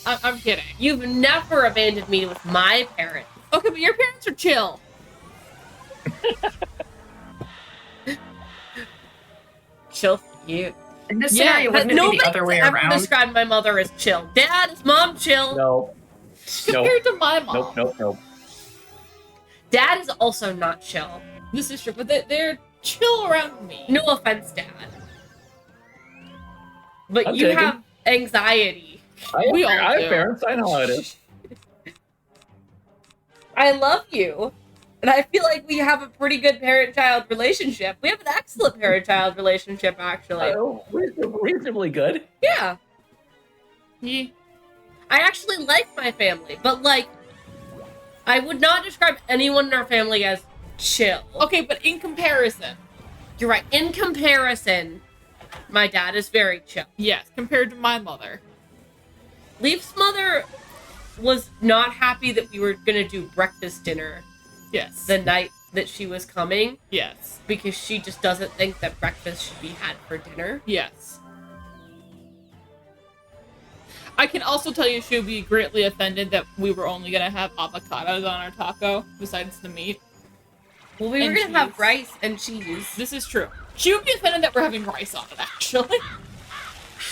I'm kidding.
You've never abandoned me with my parents.
Okay, but your parents are chill.
Chill for you.
in this
Yeah,
scenario, wouldn't it be the other way
ever
around?
described my mother as chill. Dad, is mom chill?
No.
Compared to my mom.
Nope.
Dad is also not chill.
This is true, but they're chill around me.
No offense, Dad. But
I'm
you
taken.
have anxiety.
We all
I
do.
have parents. I know how it is.
I love you. And I feel like we have a pretty good parent-child relationship. We have an excellent parent-child relationship, actually.
Reasonably good.
Yeah.
Yeah.
I actually like my family, but, like, I would not describe anyone in our family as chill.
Okay, but in comparison,
You're right. In comparison, my dad is very chill.
yes, compared to my mother.
Leaf's mother was not happy that we were going to do breakfast dinner
Yes.
the night that she was coming
Yes.
because she just doesn't think that breakfast should be had for dinner.
Yes. I can also tell you she would be greatly offended that we were only gonna have avocados on our taco besides the meat.
Well, we were
And
going to have
cheese.
rice and cheese.
This is true. She would be offended that we're having rice on it, actually.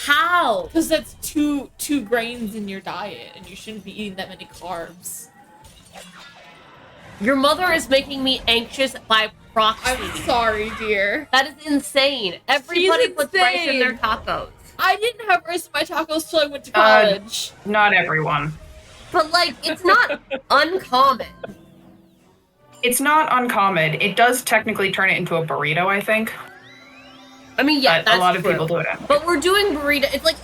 How?
Because that's two grains in your diet, and you shouldn't be eating that many carbs.
Your mother is making me anxious by proxy.
I'm sorry, dear.
That is insane. Everybody
She's
puts rice in their
insane.
tacos.
I didn't have rice in my tacos till I went to college.
Not everyone.
But, like, it's not uncommon.
It's not uncommon. It does technically turn it into a burrito, I think.
I mean, yeah,
But
that's
a lot of
true.
people do it.
But we're doing burrito. It's like,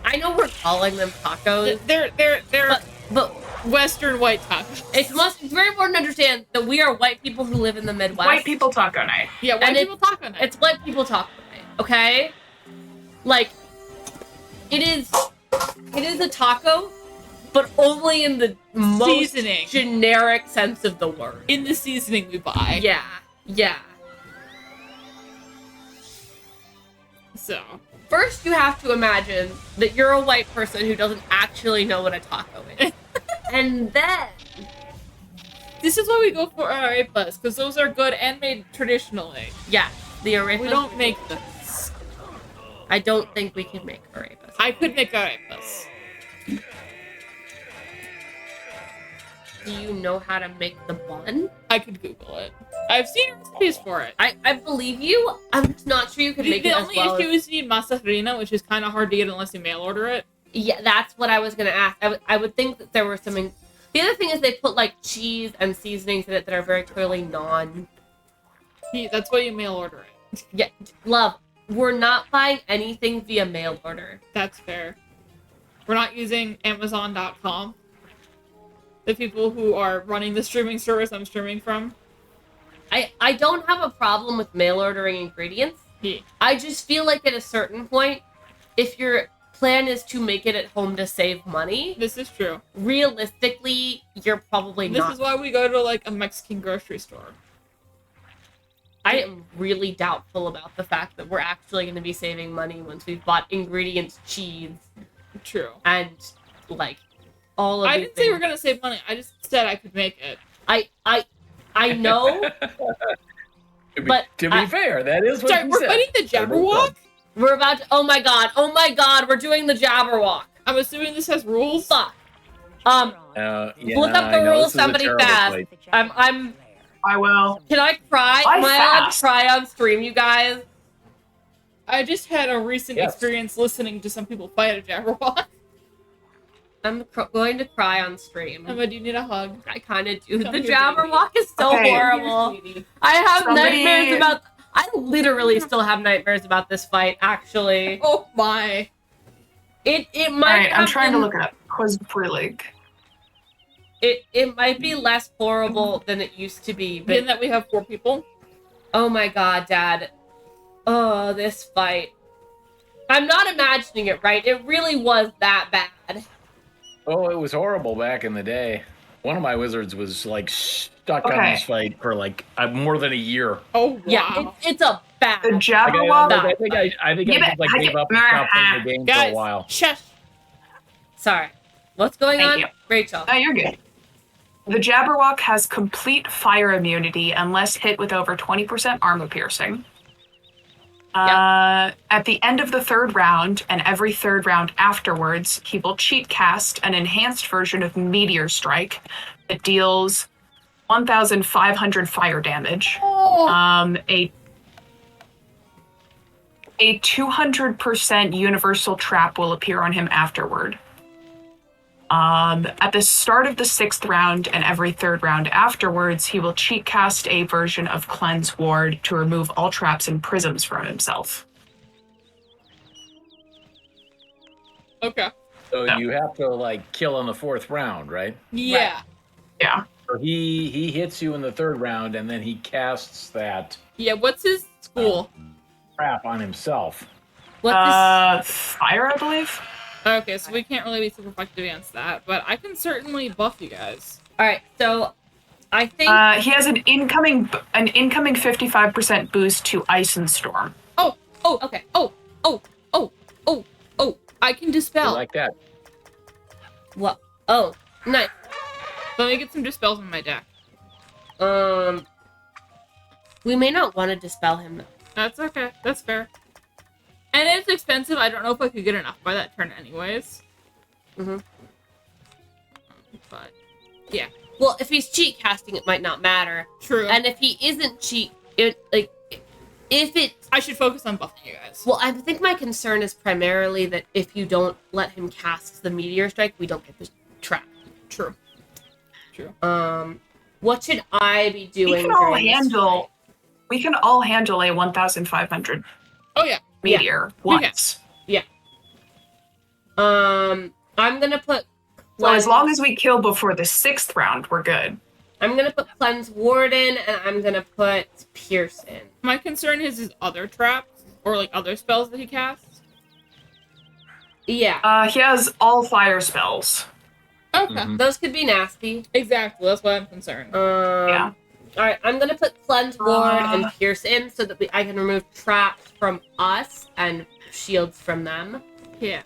I know we're calling them tacos,
They're
but
Western white tacos.
it's very important to understand that we are white people who live in the Midwest.
White people taco night.
Yeah, white
And
people taco night.
It's white people taco night, okay? Like, it is a taco, but only in the most
Seasoning.
generic sense of the word.
In the seasoning we buy.
Yeah.
So.
First, you have to imagine that you're a white person who doesn't actually know what a taco is. And then,
This is why we go for arepas, because those are good and made traditionally.
yeah, the arepas.
We don't make this.
I don't think we can make arepas.
I could make arepas.
Do you know how to make the bun?
I could Google it. I've seen recipes for it.
I believe you. I'm just not sure you could make
The
it as
only
well.
issue is you need masa harina, which is kind of hard to get unless you mail order it.
Yeah, that's what I was gonna ask. I would think that there were some. The other thing is they put like cheese and seasonings in it that are very clearly non.
That's why you mail order it.
Yeah, love. We're not buying anything via mail order.
That's fair. We're not using Amazon.com. The people who are running the streaming service I'm streaming from.
I don't have a problem with mail ordering ingredients.
Yeah.
I just feel like at a certain point, if your plan is to make it at home to save money,
This is true.
realistically, you're probably
This
not.
is why we go to like a Mexican grocery store.
I am really doubtful about the fact that we're actually going to be saving money once we've bought ingredients, cheese,
True.
and like all of
I
these
didn't say we
things.
were gonna save money. I just said I could make it.
I know. But
to be fair, that is what
Sorry,
you
we're
said.
fighting the Jabberwock?
We're about to. Oh my god, we're doing the Jabberwock.
I'm assuming this has rules.
Fuck.
Yeah,
Look up the
I know,
rules,
this is a
somebody
terrible
fast.
fight.
I'm.
I will.
Can I cry?
Why
Am I allowed to
fast?
cry on stream, you guys?
I just had a recent
Yes.
experience listening to some people fight a Jabberwock.
I'm going to cry on stream.
Emma, do you need a hug?
I kind of do.
Come
The
here,
Jabberwock is so
Okay.
horrible.
Here, sweetie.
I have
Somebody-
nightmares about. I literally still have nightmares about this fight. Actually,
Oh my.
it
All
might.
right, I'm
have
trying to
been-
look it up. Quiz League.
It might be less horrible than it used to be, but
Given that we have 4 people.
oh my god, Dad. Oh, this fight. I'm not imagining it, right? It really was that bad.
Oh, it was horrible back in the day. One of my wizards was like stuck on
Okay.
this fight for like more than a year.
Oh wow.
Yeah, it's a bad.
The
I
Jabberwock.
think I
Give
just
it-
like gave up stopping the game for
Guys,
a while.
shush.
Sorry. What's going
Thank
on?
you.
Rachel.
No, you're good. The Jabberwock has complete fire immunity unless hit with over 20% armor piercing. At the end of the third round and every third round afterwards, he will cheat cast an enhanced version of Meteor Strike that deals 1,500 fire damage. A 200% universal trap will appear on him afterward. At the start of the 6th round and every 3rd round afterwards, he will cheat cast a version of Cleanse Ward to remove all traps and prisms from himself.
Okay.
So
Yeah.
you have to like kill in the 4th round, right?
Yeah.
Yeah.
So he hits you in the 3rd round, and then he casts that
Yeah, what's his school?
trap on himself.
What
Fire, I believe.
Okay, so we can't really be super effective against that, but I can certainly buff you guys.
All right, so I think
He has an incoming 55% boost to Ice and Storm.
Oh,
okay.
I can
You
dispel.
like that?
What? Oh, nice.
Let me get some dispels in my deck.
We may not want to dispel him though.
That's okay. That's fair. And it's expensive. I don't know if I could get enough by that turn anyways.
Mhm.
But, yeah.
Well, if he's cheat casting, it might not matter.
True.
And if he isn't
I should focus on buffing you guys.
well, I think my concern is primarily that if you don't let him cast the Meteor Strike, we don't get the trap.
True.
What should I be doing?
We can all
during this
handle.
fight?
We can all handle a 1,500
Oh, yeah.
meteor once.
I'm gonna put.
So as long as we kill before the 6th round, we're good.
I'm gonna put Cleanse Ward in, and I'm gonna put Pierce in.
My concern is his other traps, or like other spells that he casts.
Yeah,
He has all fire spells.
Okay.
Mhm.
those could be nasty.
Exactly. That's why I'm concerned.
Yeah.
All right, I'm gonna put Cleanse Ward and Pierce in so that I can remove traps from us and shields from them.
Yeah.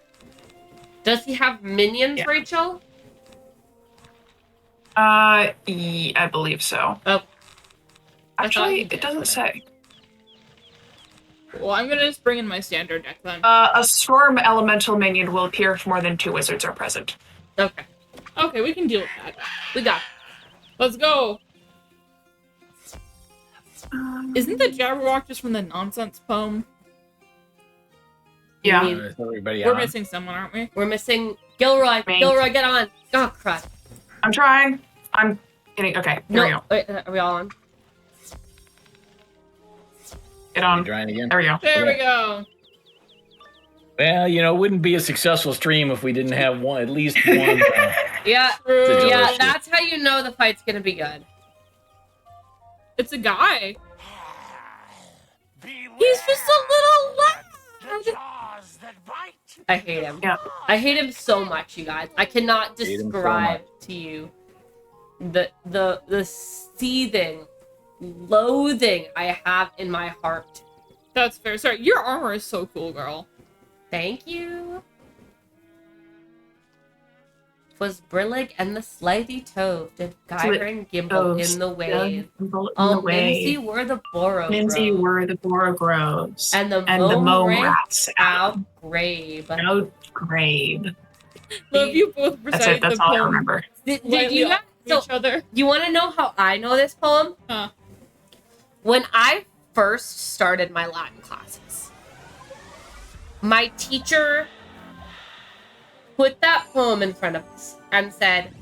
Does he have minions,
Yeah.
Rachel?
I believe so.
Oh. I thought
Actually,
he did,
it doesn't
but-
say.
Well, I'm gonna just bring in my standard deck then.
A storm elemental minion will appear if more than 2 wizards are present.
Okay,
Okay, we can deal with that.
we got.
Let's go. Isn't the Jabberwock just from the nonsense poem?
Yeah.
mean-
Is everybody
We're
on?
missing someone, aren't we?
We're missing Gilroy.
Me.
Gilroy, get on. Oh crap.
I'm trying. I'm getting. Okay, here we go.
Wait, are we all on?
Get
You
on.
trying again?
There we go.
There we go.
Well, it wouldn't be a successful stream if we didn't have at least one.
Yeah,
True.
yeah.
delicious.
That's how you know the fight's gonna be good.
It's a guy.
Beware
He's just a little
the
lad.
jaws that bite.
I hate him.
Yeah.
I hate him so much, you guys. I cannot
Hate him so
describe to you the seething loathing I have in my heart.
That's fair. Sorry, your armor is so cool, girl.
Thank you. 'Twas Brillig and the Slithy Tove did Gyre and Gimble in the wave. Lindsay were the Borrow
Lindsay
Grove,
were the Borogroves.
and the
Mome
Mome
Rats
out grave.
out grave.
Love you both
That's
recite
it. That's
the
all I
poem
remember.
Did
lightly
you
off
guys,
of each other.
you want to know how I know this poem?
Huh.
When I first started my Latin classes, my teacher put that poem in front of us and said,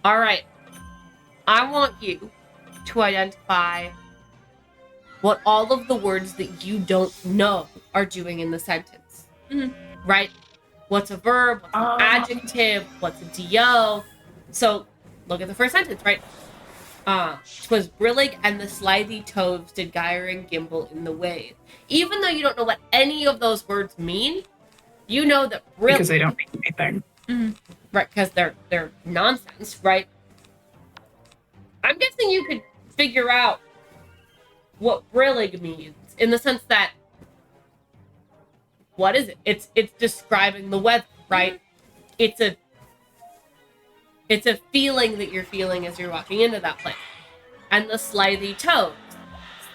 all right, I want you to identify what all of the words that you don't know are doing in the sentence.
Mhm.
Right? What's a verb? What's an adjective? What's a DO? So look at the first sentence, right? 'Twas Brillig and the Slithy Toves did Gyre and Gimble in the wave. Even though you don't know what any of those words mean, you know that
Because they
Brillig,
don't mean anything.
right? Because they're nonsense, right? I'm guessing you could figure out what Brillig means in the sense that what is it? It's describing the weather, right? It's a feeling that you're feeling as you're walking into that place. And the Slithy Tove.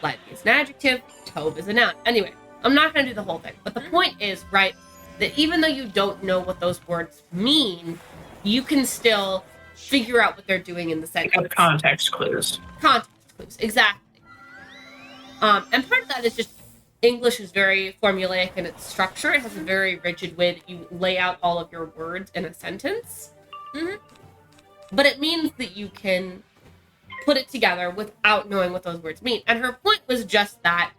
Slithy is an adjective, Tove is a noun. Anyway, I'm not going to do the whole thing, but the point is, right, that even though you don't know what those words mean, you can still figure out what they're doing in the
Pick
sentence.
up context clues.
Context clues, exactly. And part of that is just English is very formulaic in its structure. It has a very rigid way that you lay out all of your words in a sentence. But it means that you can put it together without knowing what those words mean. And her point was just that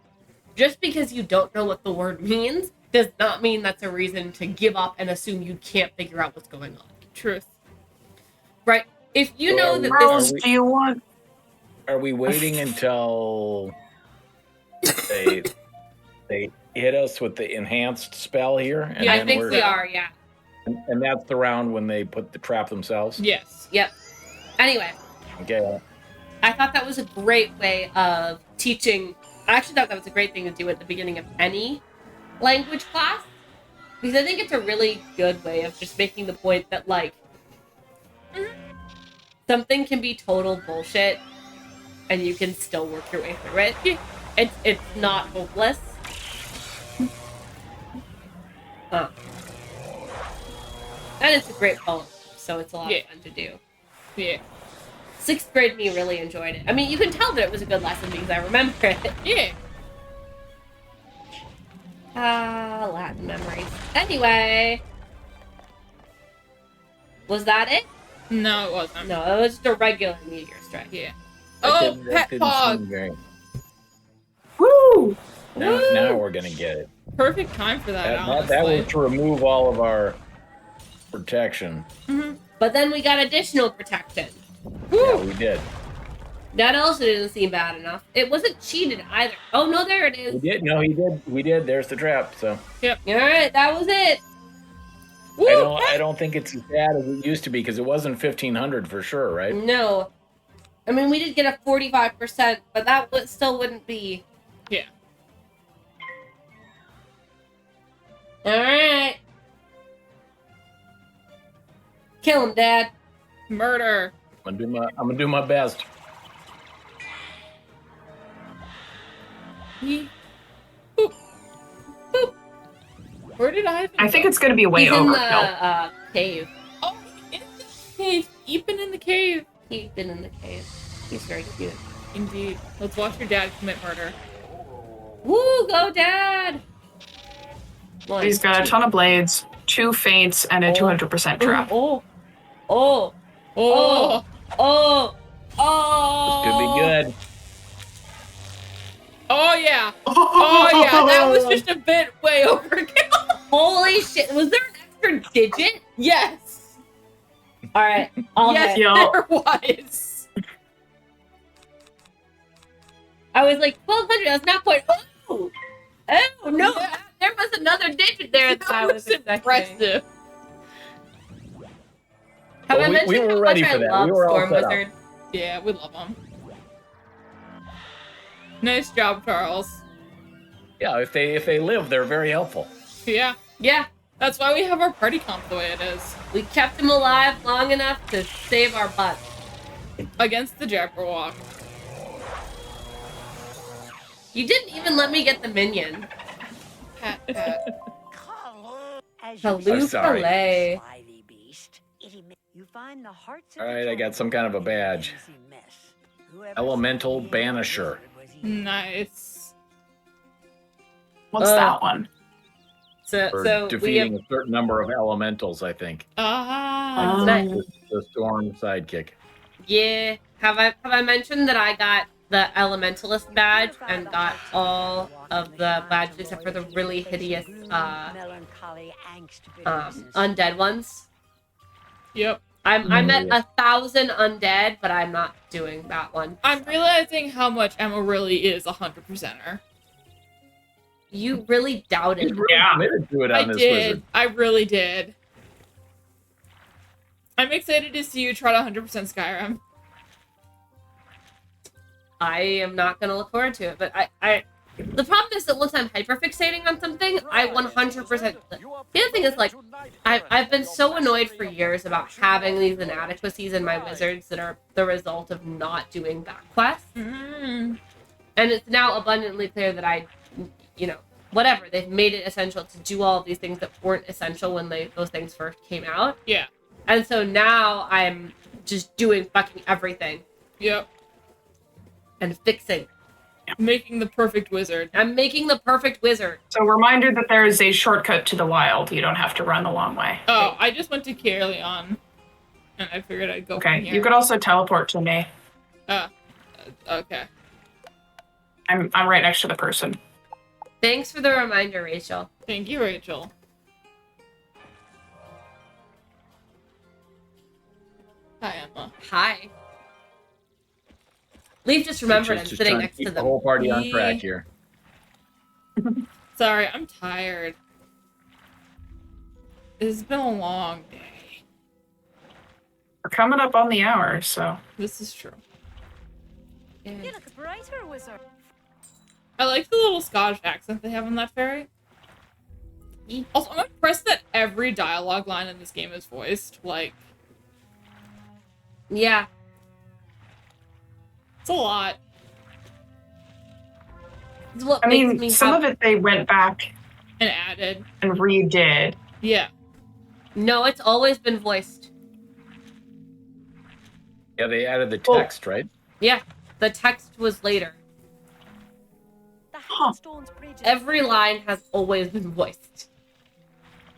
just because you don't know what the word means does not mean that's a reason to give up and assume you can't figure out what's going on.
Truth.
Right? If you know that
Rolls
this
do you want?
Are we waiting until they hit us with the enhanced spell here? And
I
then
think
we're-
we are, yeah.
And that's the round when they put the trap themselves?
Yes.
Yep. Anyway,
Okay.
I thought that was a great way of teaching. I actually thought that was a great thing to do at the beginning of any language class, because I think it's a really good way of just making the point that, like, something can be total bullshit and you can still work your way through it. It's not hopeless. And it's a great poem, so it's a lot of fun to do.
Yeah.
6th grade me really enjoyed it. I mean, you can tell that it was a good lesson because I remember it.
Yeah.
Latin memories. Anyway. Was that it?
No, it wasn't.
No, it was just a regular meteor strike.
Yeah.
That
Oh,
didn't- that
pet
didn't seem
pog.
very-
Woo!
Now we're gonna get it.
Perfect time for that,
That
honestly.
was to remove all of our protection.
But then we got additional protection.
Yeah, we did.
That also didn't seem bad enough. It wasn't cheated either. Oh, no, there it
We
is.
did. No, he did. We did. There's the trap. So
Alright, that was it.
Woo!
I don't think it's as bad as it used to be because it wasn't 1,500 for sure, right?
No. I mean, we did get a 45%, but that still wouldn't be.
Yeah.
Alright. Kill him, Dad.
Murder.
I'm gonna do my best.
Boop. Boop. Where did I?
I think it's going to be way
He's in the
overkill.
cave.
Oh, in the cave. Even in the cave.
He's been in the cave. He's very cute.
Indeed. Let's watch your dad commit murder.
Woo, go, Dad! One,
He's got a
two.
ton of blades, 2 feints, and a 200% trap.
Oh, oh,
Oh.
oh,
This
oh!
could be good.
Oh yeah. Oh yeah. That was just a bit way overkill.
Holy shit! Was there an extra digit?
Yes.
All right, I'll
Yes,
hit.
Yo.
there was.
I was like 1,200. That's not quite. Oh, oh no!
Yeah.
There was another digit there that I
That
was
was
expecting.
impressive.
Have
Well,
I
we
mentioned
were
how
ready
much
for
I
that.
love
We were all
Storm
set up.
Wizard?
Yeah, we love him. Nice job, Charles.
Yeah, if they live, they're very helpful.
Yeah.
Yeah,
That's why we have our party comp the way it is.
we kept him alive long enough to save our butt.
Against the Jabberwock.
You didn't even let me get the minion.
Pat, pat.
As you
Halou
sorry.
Filet.
wily beast, you find the hearts of
All
the
right, I got some kind of a badge.
easy mess. Whoever
Elemental
succeeded
Banisher.
was easy.
Nice.
What's that one?
So,
For
we have
defeating a certain number of elementals, I think.
Ah.
nice.
The storm sidekick.
Yeah. Have I mentioned that I got the Elementalist badge and got all of the badges except for the really hideous
Melancholy, angst-bitten
undead ones?
Yep.
I'm at 1,000 undead, but I'm not doing that one.
I'm realizing how much Emma really is a 100%er.
You really doubted.
He's really
Yeah.
committed to it on
I
this
did.
wizard.
I really did. I'm excited to see you try to 100% Skyrim.
I am not gonna look forward to it, but I the problem is that once I'm hyperfixating on something, I 100%. The other thing is, like, I've been so annoyed for years about having these inadequacies in my wizards that are the result of not doing back quests.
Mm.
And it's now abundantly clear that I, whatever. They've made it essential to do all of these things that weren't essential when those things first came out.
Yeah.
And so now I'm just doing fucking everything
Yep.
and fixing.
Making the perfect wizard.
I'm making the perfect wizard.
So reminder that there is a shortcut to the wild. You don't have to run the long way.
Oh, I just went to Caerleon. And I figured I'd go
Okay,
from here.
you could also teleport to me.
Okay.
I'm right next to the person.
Thanks for the reminder, Rachel.
Thank you, Rachel. Hi, Emma.
Hi. Leaf just remembered I'm
Just
sitting
trying
next
keep
to
the
them.
whole party on
Ye-
track here.
Sorry, I'm tired. It's been a long day.
We're coming up on the hour, so
This is true.
You look brighter, wizard.
I like the little Scottish accent they have on that fairy. Also, I'm impressed that every dialogue line in this game is voiced. Like,
Yeah.
it's a lot.
It's what
I
makes
mean,
me
some
happy.
of it they went back
And added.
and redid.
Yeah.
No, it's always been voiced.
Yeah, they added the
Well-
text, right?
Yeah. The text was later.
The
Huh.
Stone's bridge is
Every line has always been voiced.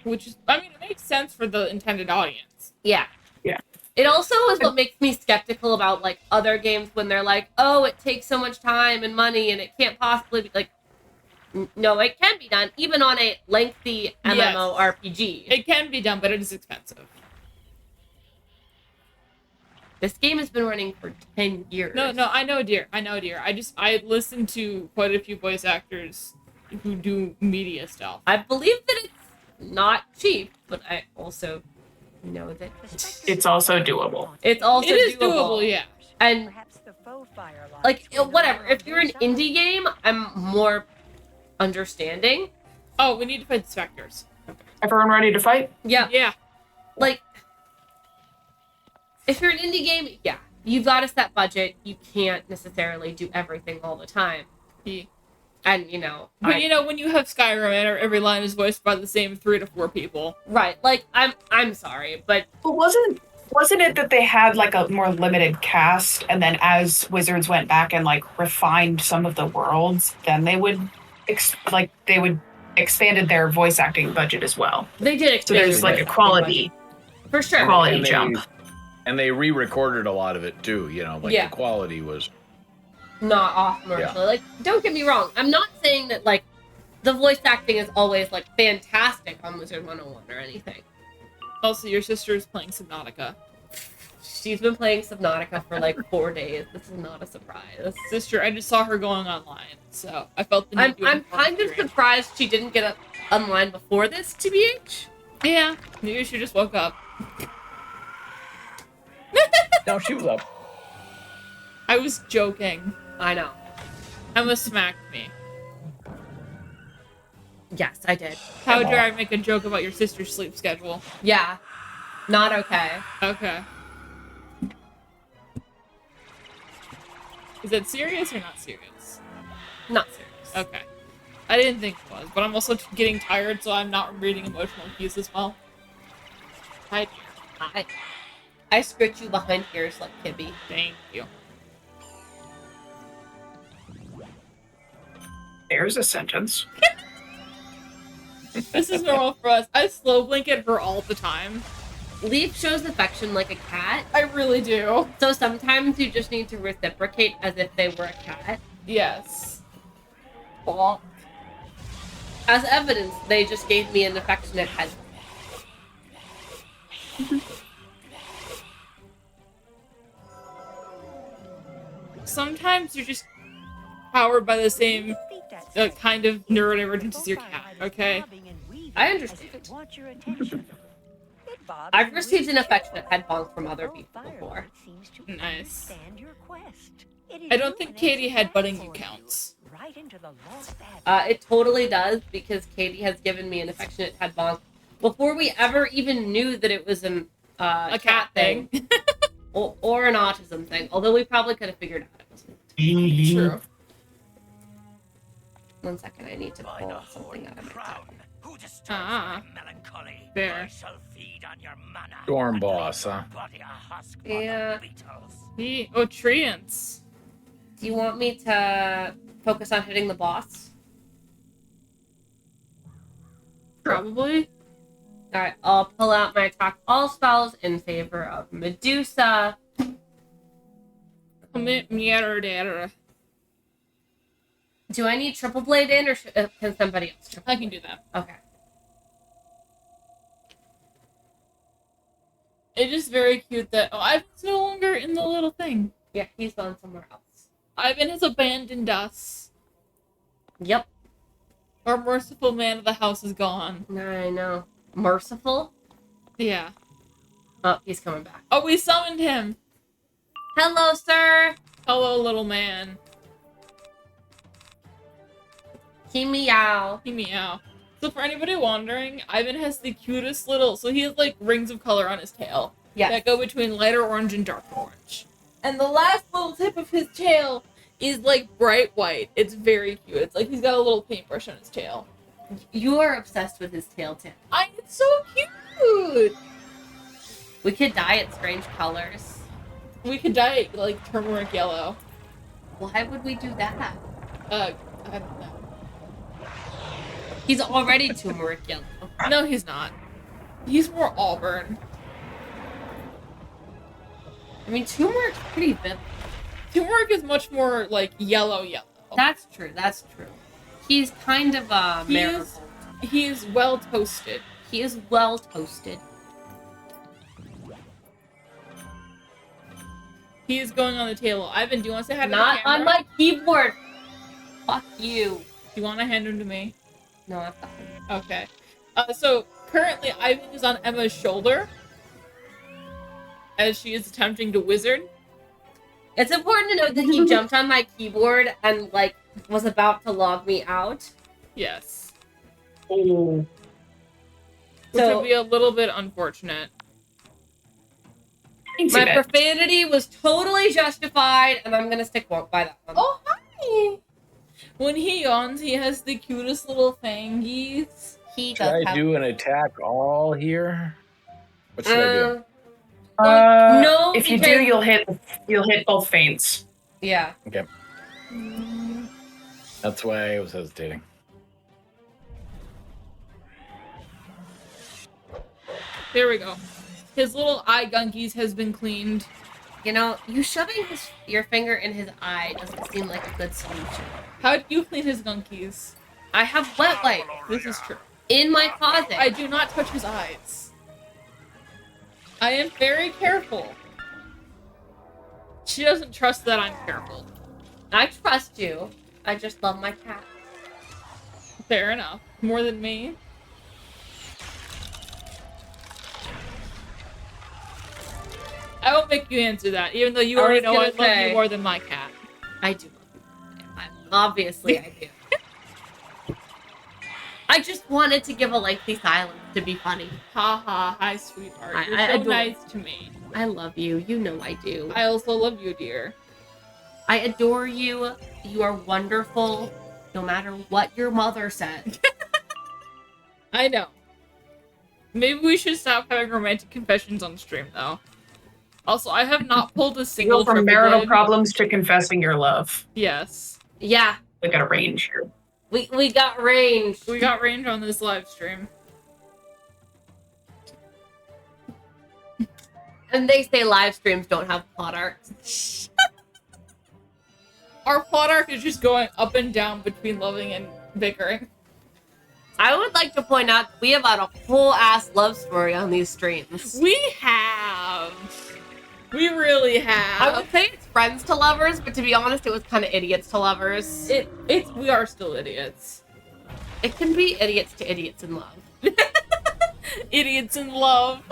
Which is, I mean, it makes sense for the intended audience.
Yeah.
Yeah.
It also is what makes me skeptical about like other games when they're like, oh, it takes so much time and money and it can't possibly be like, no, it can be done even on a lengthy MMORPG.
It can be done, but it is expensive.
This game has been running for 10 years.
No, I know, dear. I listen to quite a few voice actors who do media stuff.
I believe that it's not cheap, but I also know that
It's also doable.
it's also
It is
doable.
doable, yeah.
And
perhaps the faux firelight
like
will
whatever,
know
if you're an
your side.
indie game, I'm more understanding.
Oh, we need to fight the specters.
Everyone ready to fight?
Yeah,
Yeah.
like if you're an indie game, yeah, you've got a set budget. You can't necessarily do everything all the time.
Yeah.
And you know,
But you know, when you have Skyrim and every line is voiced by the same 3 to 4 people.
right? Like I'm sorry, but
Well, wasn't it that they had like a more limited cast, and then as Wizards went back and like refined some of the worlds, then they would expanded their voice acting budget as well.
they did
So
expand
there's
the
like a
budget.
quality
for sure.
quality
And they-
jump.
And they re-recorded a lot of it too. You know, like
Yeah.
the quality was.
Not off commercially. Like, don't get me wrong. I'm not saying that like the voice acting is always like fantastic on Wizard 101 or anything.
Also, your sister is playing Subnautica.
She's been playing Subnautica for like 4 days. This is not a surprise.
Sister, I just saw her going online, so I felt the need
I'm
to
I'm
inform
kind of
Adrian.
surprised she didn't get online before this, TBH.
Yeah, maybe she just woke up.
No, she was up.
I was joking.
I know.
Emma smacked me.
Yes, I did.
How dare I make a joke about your sister's sleep schedule?
Yeah. Not okay.
Okay. Is that serious or not serious?
Not serious.
Okay. I didn't think it was, but I'm also getting tired, so I'm not reading emotional cues as well. Hi, dear.
I scritch you behind ears like Kibby.
Thank you.
There's a sentence.
This is normal for us. I slow blink at her all the time.
Leaf shows affection like a cat,
I really do.
so sometimes you just need to reciprocate as if they were a cat.
Yes. Bonk.
As evidence, they just gave me an affectionate head.
Sometimes you're just powered by the same kind of neurodivergence as your cat, okay?
I understand. I've received an affectionate head bonk from other people before.
Nice. I don't think Katie headbutting you counts.
It totally does, because Katie has given me an affectionate head bonk before we ever even knew that it was
A cat thing.
or an autism thing. Although we probably could have figured out it wasn't.
True.
1 second, I need to pull something out of my deck.
Who destroys
Ah.
my melancholy?
There.
I shall feed on your mana.
Storm boss, huh?
Body a husk for
Yeah.
the beetles.
Treants.
Do you want me to focus on hitting the boss?
Probably.
Alright, I'll pull out my attack all spells in favor of Medusa.
Commit murder.
Do I need triple blade in, or can somebody else?
I can do that.
Okay.
It is very cute that Ivan's no longer in the little thing.
Yeah, he's gone somewhere else.
Ivan has abandoned us.
Yep.
Our merciful man of the house is gone.
I know. Merciful?
Yeah.
Oh, he's coming back.
Oh, we summoned him.
Hello, sir.
Hello, little man.
He meow.
He meow. So for anybody wondering, Ivan has the cutest little... So he has, like, rings of color on his tail.
Yes.
That go between lighter orange and dark orange. And the last little tip of his tail is, like, bright white. It's very cute. It's like he's got a little paintbrush on his tail.
You are obsessed with his tail tip.
It's so cute!
We could dye it strange colors.
We could dye it, like, turmeric yellow.
Why would we do that?
I don't know.
He's already turmeric yellow.
No, he's not. He's more auburn.
I mean, turmeric's pretty vivid.
Turmeric is much more, like, yellow.
That's true. That's true. He's kind of
He is-
marigold.
He is well toasted.
He is well toasted.
He is going on the table. Ivan, do you want to say hi to the
Not
camera?
on my keyboard. Fuck you.
Do you want to hand him to me?
No, I've got him.
Okay. So currently Ivan is on Emma's shoulder as she is attempting to wizard.
It's important to note that he jumped on my keyboard and, like, was about to log me out.
Yes.
Oh.
Which
So-
would be a little bit unfortunate.
I can see
My
that.
profanity was totally justified, and I'm gonna stick by that one.
Oh, hi! When he yawns, he has the cutest little fangies.
He
Should
does
I
have...
do an attack all here? What should I do?
No,
If you
because-
do, you'll hit both feints.
Yeah.
Okay. That's why I was hesitating.
There we go. His little eye gunkies has been cleaned.
You know, you shoving your finger in his eye doesn't seem like a good solution.
How do you clean his gunkies?
I have wet wipe
This is true.
in my closet.
I do not touch his eyes. I am very careful. She doesn't trust that I'm careful.
I trust you. I just love my cat.
Fair enough. More than me. I won't make you answer that, even though you
I
already
was
know I
gonna
love
say-
you more than my cat.
I do love you. Obviously, I do. I just wanted to give a lengthy silence to be funny.
Ha ha, hi sweetheart. You're
I
so
adore-
nice to me.
I love you. You know I do.
I also love you, dear.
I adore you. You are wonderful, no matter what your mother said.
I know. Maybe we should stop having romantic confessions on stream, though. Also, I have not pulled a
You
single
go from
triple
marital
blade.
problems to confessing your love.
Yes.
Yeah,
We got a range here.
we got range.
We got range on this live stream.
And they say live streams don't have plot arcs.
Our plot arc is just going up and down between loving and bickering.
I would like to point out that we have had a whole ass love story on these streams.
We have. We really
I
have.
would say it's friends to lovers, but to be honest, it was kind of idiots to lovers.
We are still idiots.
It can be idiots to idiots in love.
Idiots in love.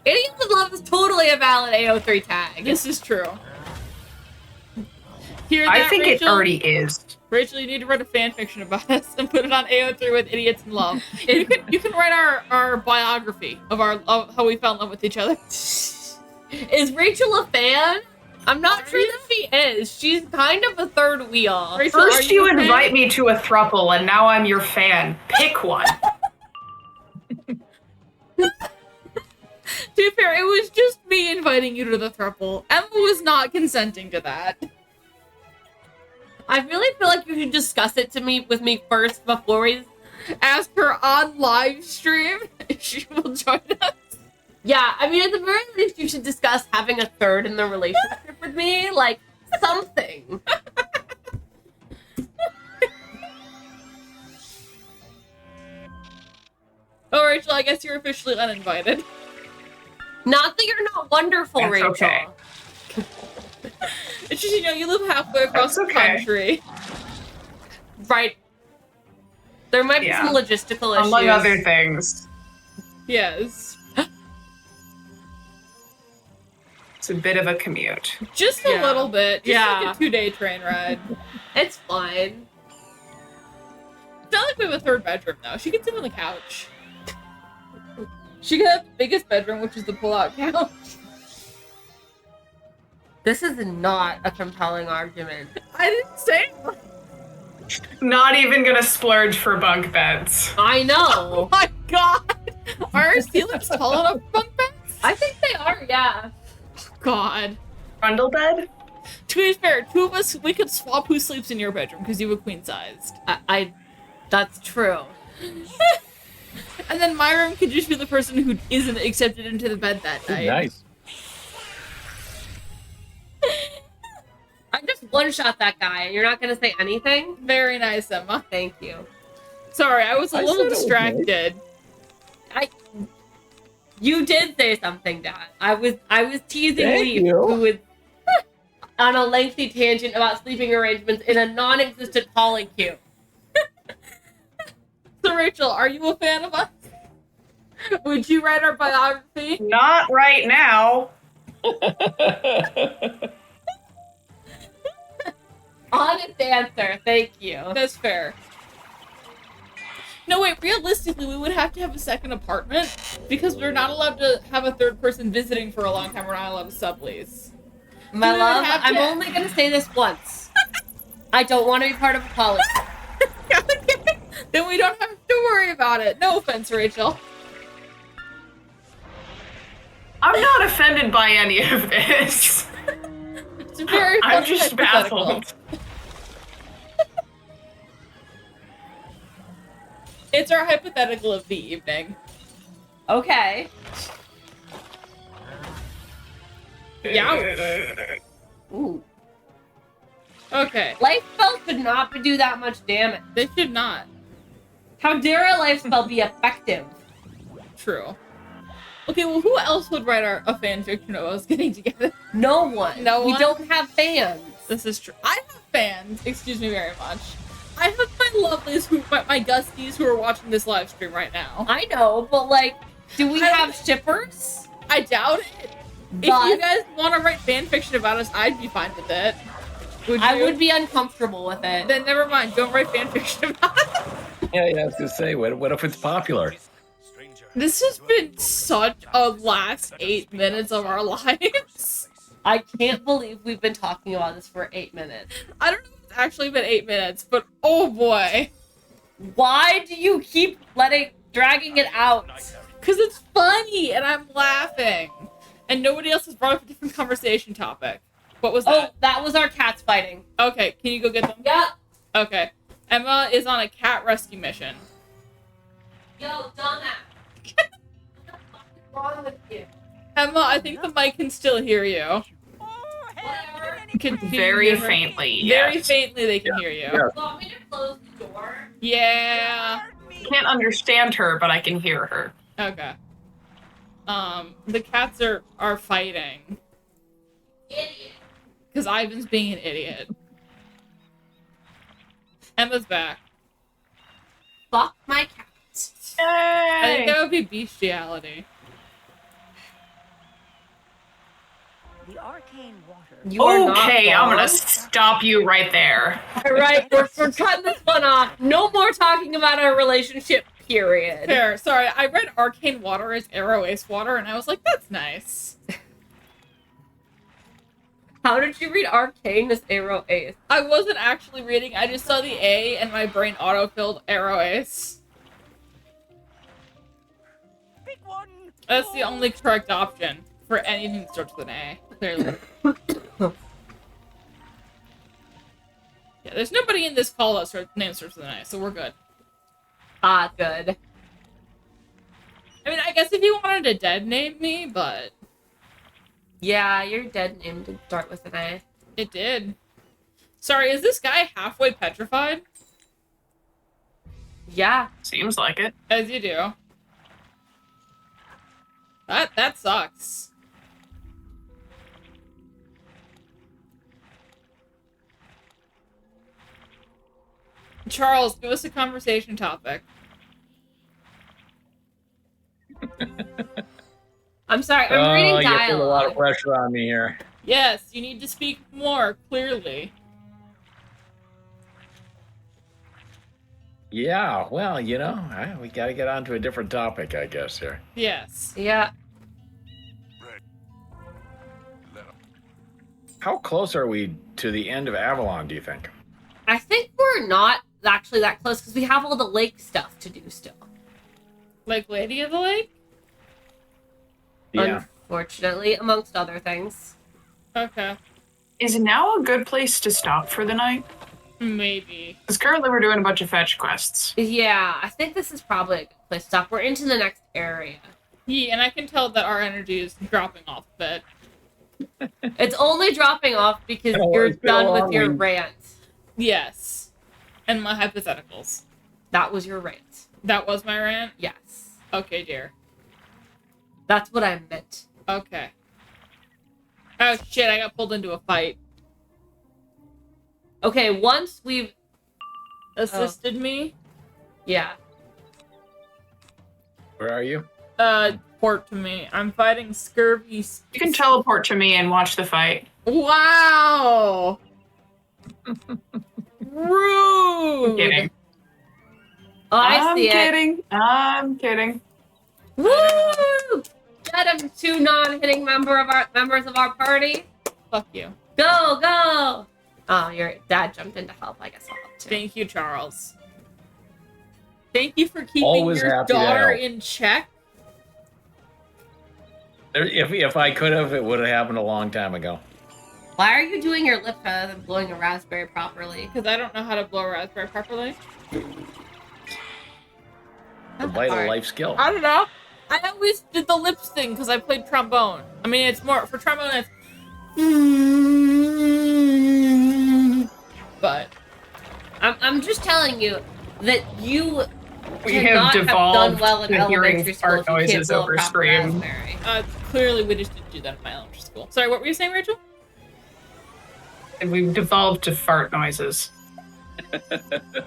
Idiots in love is totally a valid AO3 tag.
This is true. Hear
I
that,
think
Rachel?
it already is.
Rachel, you need to write a fan fiction about us and put it on AO3 with idiots in love. You can write our biography of how we fell in love with each other.
Is Rachel a fan? I'm not sure that she is. She's kind of a third wheel.
Rachel, are
First you
a fan?
invite me to a throuple, and now I'm your fan. Pick one.
To be fair, it was just me inviting you to the throuple. Emma was not consenting to that.
I really feel like you should discuss it with me first before we.
Ask her on live stream if she will join us.
Yeah, I mean, at the very least, you should discuss having a third in the relationship with me, like something.
Oh, Rachel, I guess you're officially uninvited.
Not that you're not wonderful,
That's
Rachel.
okay.
It's just, you know, you live halfway across
That's
the
okay.
country.
Right. There might be
Yeah.
some logistical issues.
Among other things.
Yes.
It's a bit of a commute.
Just a
Yeah.
little bit. Just
Yeah.
like a 2-day train ride.
It's fine.
It's not like we have a third bedroom, though. She can sit on the couch. She can have the biggest bedroom, which is the pull-out couch.
This is not a compelling argument.
I didn't say it.
Not even gonna splurge for bunk beds.
I
Oh
know.
my god! Are our ceilings tall enough for bunk beds?
I think they are, yeah.
God.
Trundle bed?
To be fair, two of us, we could swap who sleeps in your bedroom because you have a queen-sized.
That's true.
And then my room could just be the person who isn't accepted into the bed that
Ooh,
night.
nice.
I just one-shot that guy, and you're not gonna say anything?
Very nice, Emma.
Thank you.
Sorry, I was a
I
little
said it was
distracted.
You did say something, Dad. I was teasing
Thank
Lee,
you.
who was on a lengthy tangent about sleeping arrangements in a non-existent polycule.
So, Rachel, are you a fan of us? Would you write our biography?
Not right now.
Honest answer, thank you.
That's fair. No, wait, realistically, we would have to have a second apartment because we're not allowed to have a third person visiting for a long time. We're not allowed to sublease.
My
Do we
love,
have
I'm
to-
only gonna say this once. I don't want to be part of a polycule.
Okay. Then we don't have to worry about it. No offense, Rachel.
I'm not offended by any of this.
It's very
I'm
fun
just
hypothetical.
baffled.
It's our hypothetical of the evening.
Okay.
Yeah.
Ooh.
Okay.
Life spell could not do that much damage.
They should not.
How dare a life spell be effective?
True. Okay, well, who else would write a fan fiction of us getting together?
No one.
No
We
one?
don't have fans.
This is true. I have fans. Excuse me very much. I have my lovelies, my Gusties who are watching this live stream right now.
I know, but like, do we
I-
have shippers?
I doubt it. If you
But
guys want to write fan fiction about us, I'd be fine with it. Would you?
I would be uncomfortable with it.
Then never mind. Don't write fan fiction about us.
Yeah, I was gonna say, what if it's popular?
This has been such a last 8 minutes of our lives.
I can't believe we've been talking about this for 8 minutes.
I don't know if it's actually been 8 minutes, but oh boy.
Why do you keep dragging it out?
Because it's funny and I'm laughing. And nobody else has brought up a different conversation topic. What was
Oh,
that?
that was our cats fighting.
Okay, can you go get them?
Yep.
Okay. Emma is on a cat rescue mission.
Yo, dumbass. What's wrong with you?
Emma, I think the mic can still hear you.
Whatever.
Can you
Very
hear her?
faintly,
Very
yes.
faintly they can hear you.
Yeah.
You want me to close the door?
Yeah.
Can't understand her, but I can hear her.
Okay. The cats are fighting.
Idiot.
Because Ivan's being an idiot. Emma's back.
Fuck my cat.
I think
Yay!
that would be bestiality.
The arcane water.
You are not
Okay, I'm gonna
wrong.
stop you right there.
All right, we're cutting this one off. No more talking about our relationship, period.
Fair. Sorry, I read arcane water as arrow ace water, and I was like, that's nice.
How did you read arcane as arrow ace?
I wasn't actually reading. I just saw the A and my brain autofilled arrow ace.
Big one.
That's the only correct option for anything that starts with an A, clearly. Yeah, there's nobody in this call that name starts with an A, so we're good.
Ah, good.
I mean, I guess if you wanted to dead name me, but
Yeah, your dead name did start with an A.
it did. Sorry, is this guy halfway petrified?
Yeah.
Seems like it.
As you do. That sucks. Charles, give us a conversation topic.
I'm sorry, I'm reading
you put a lot of
dialogue.
pressure on me here.
Yes, you need to speak more clearly.
Yeah, well, we got to get on to a different topic, I guess, here.
Yes.
Yeah.
How close are we to the end of Avalon, do you think?
I think we're not actually that close because we have all the lake stuff to do still.
Like Lady of the Lake?
Yeah.
Unfortunately, amongst other things.
Okay.
Is now a good place to stop for the night?
Maybe.
Because currently we're doing a bunch of fetch quests.
Yeah, I think this is probably a good place to stop. We're into the next area.
Yeah, and I can tell that our energy is dropping off a bit.
It's only dropping off because
Oh,
you're
it's been a
done with
long
your
week.
rant.
Yes. And my hypotheticals.
That was your rant.
That was my rant?
Yes.
Okay, dear.
That's what I meant.
Okay. Oh shit, I got pulled into a fight.
Okay, once we've...
Assisted me?
Yeah.
Where are you?
Port to me. I'm fighting scurvy.
You can teleport to me and watch the fight.
Wow! Rude!
I'm kidding.
Oh, I
I'm
see it.
kidding. I'm kidding.
Woo! Get him, two non-hitting members of our party.
Fuck you.
Go, go! Oh, your dad jumped in to help. I guess I'll help too.
Thank you, Charles. Thank you for keeping
Always
your
happy to
daughter
help.
in check.
If I could have, it would have happened a long time ago.
Why are you doing your lips rather than blowing a raspberry properly?
Because I don't know how to blow a raspberry properly.
A
That's
vital
hard.
life skill.
I don't know. I always did the lips thing because I played trombone. I mean, it's more for trombone. It's but
I'm just telling you that you
We
cannot
have
have done
devolved
well in
to hearing
elementary school
fart
if you can't
noises
blow a
over
proper
scream.
raspberry.
clearly we just didn't do that in my elementary school. Sorry, what were you saying, Rachel?
And we've devolved to fart noises.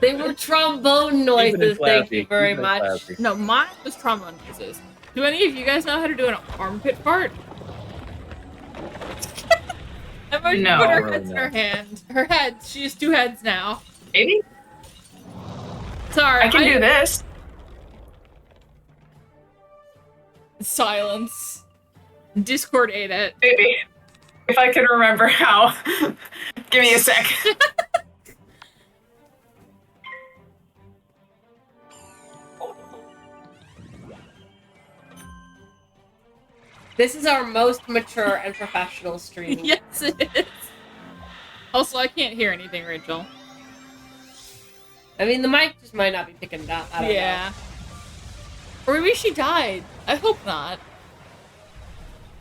They were trombone noises, thank you very much.
No, mine was trombone noises. Do any of you guys know how to do an armpit fart? Emma
No.
put her
Really
heads in her
not.
hand. Her head. She has two heads now.
Maybe?
Sorry.
I can do this.
Silence. Discord ate it.
Maybe. If I can remember how. Give me a sec.
This is our most mature and professional stream.
Yes, it is. Also, I can't hear anything, Rachel.
I mean, the mic just might not be picking it up. I don't know.
Yeah. Or maybe she died. I hope not.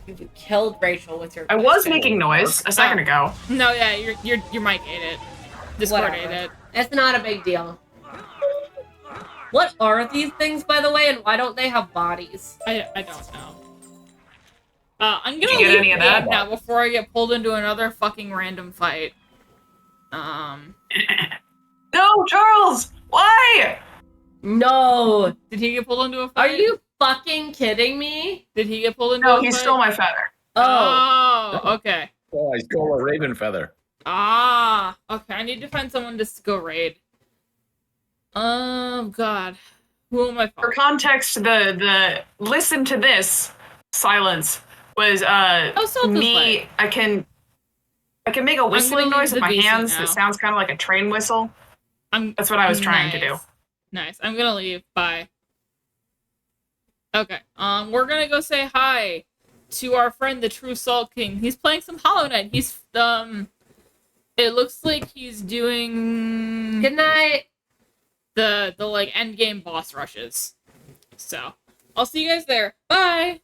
You killed Rachel with your
I was
question.
making noise a second ago.
No, yeah, your mic ate it. Discord
Whatever.
ate it.
It's not a big deal. What are these things, by the way, and why don't they have bodies?
I don't know. I'm gonna
Did you get
leave
any of
the
that?
game now before I get pulled into another fucking random fight.
No, Charles! Why?
No!
Did he get pulled into a
Are
fight?
you fucking kidding me?
Did he get pulled into
No,
a
he
fight?
stole my feather.
Oh.
Oh, okay.
Oh, I stole a raven feather.
Ah, okay. I need to find someone to go raid. God. Who am I
For
fucking?
context, the listen to this silence was
Oh, Salt is
me.
lit.
I can. I can make a whistling
leave
noise
the
with my
VC
hands
now.
that sounds kind of like a train whistle. That's what I was trying to do.
Nice. I'm gonna leave. Bye. Okay. We're gonna go say hi to our friend, the True Salt King. He's playing some Hollow Knight. He's It looks like he's doing
Good night.
the like end game boss rushes. So I'll see you guys there. Bye.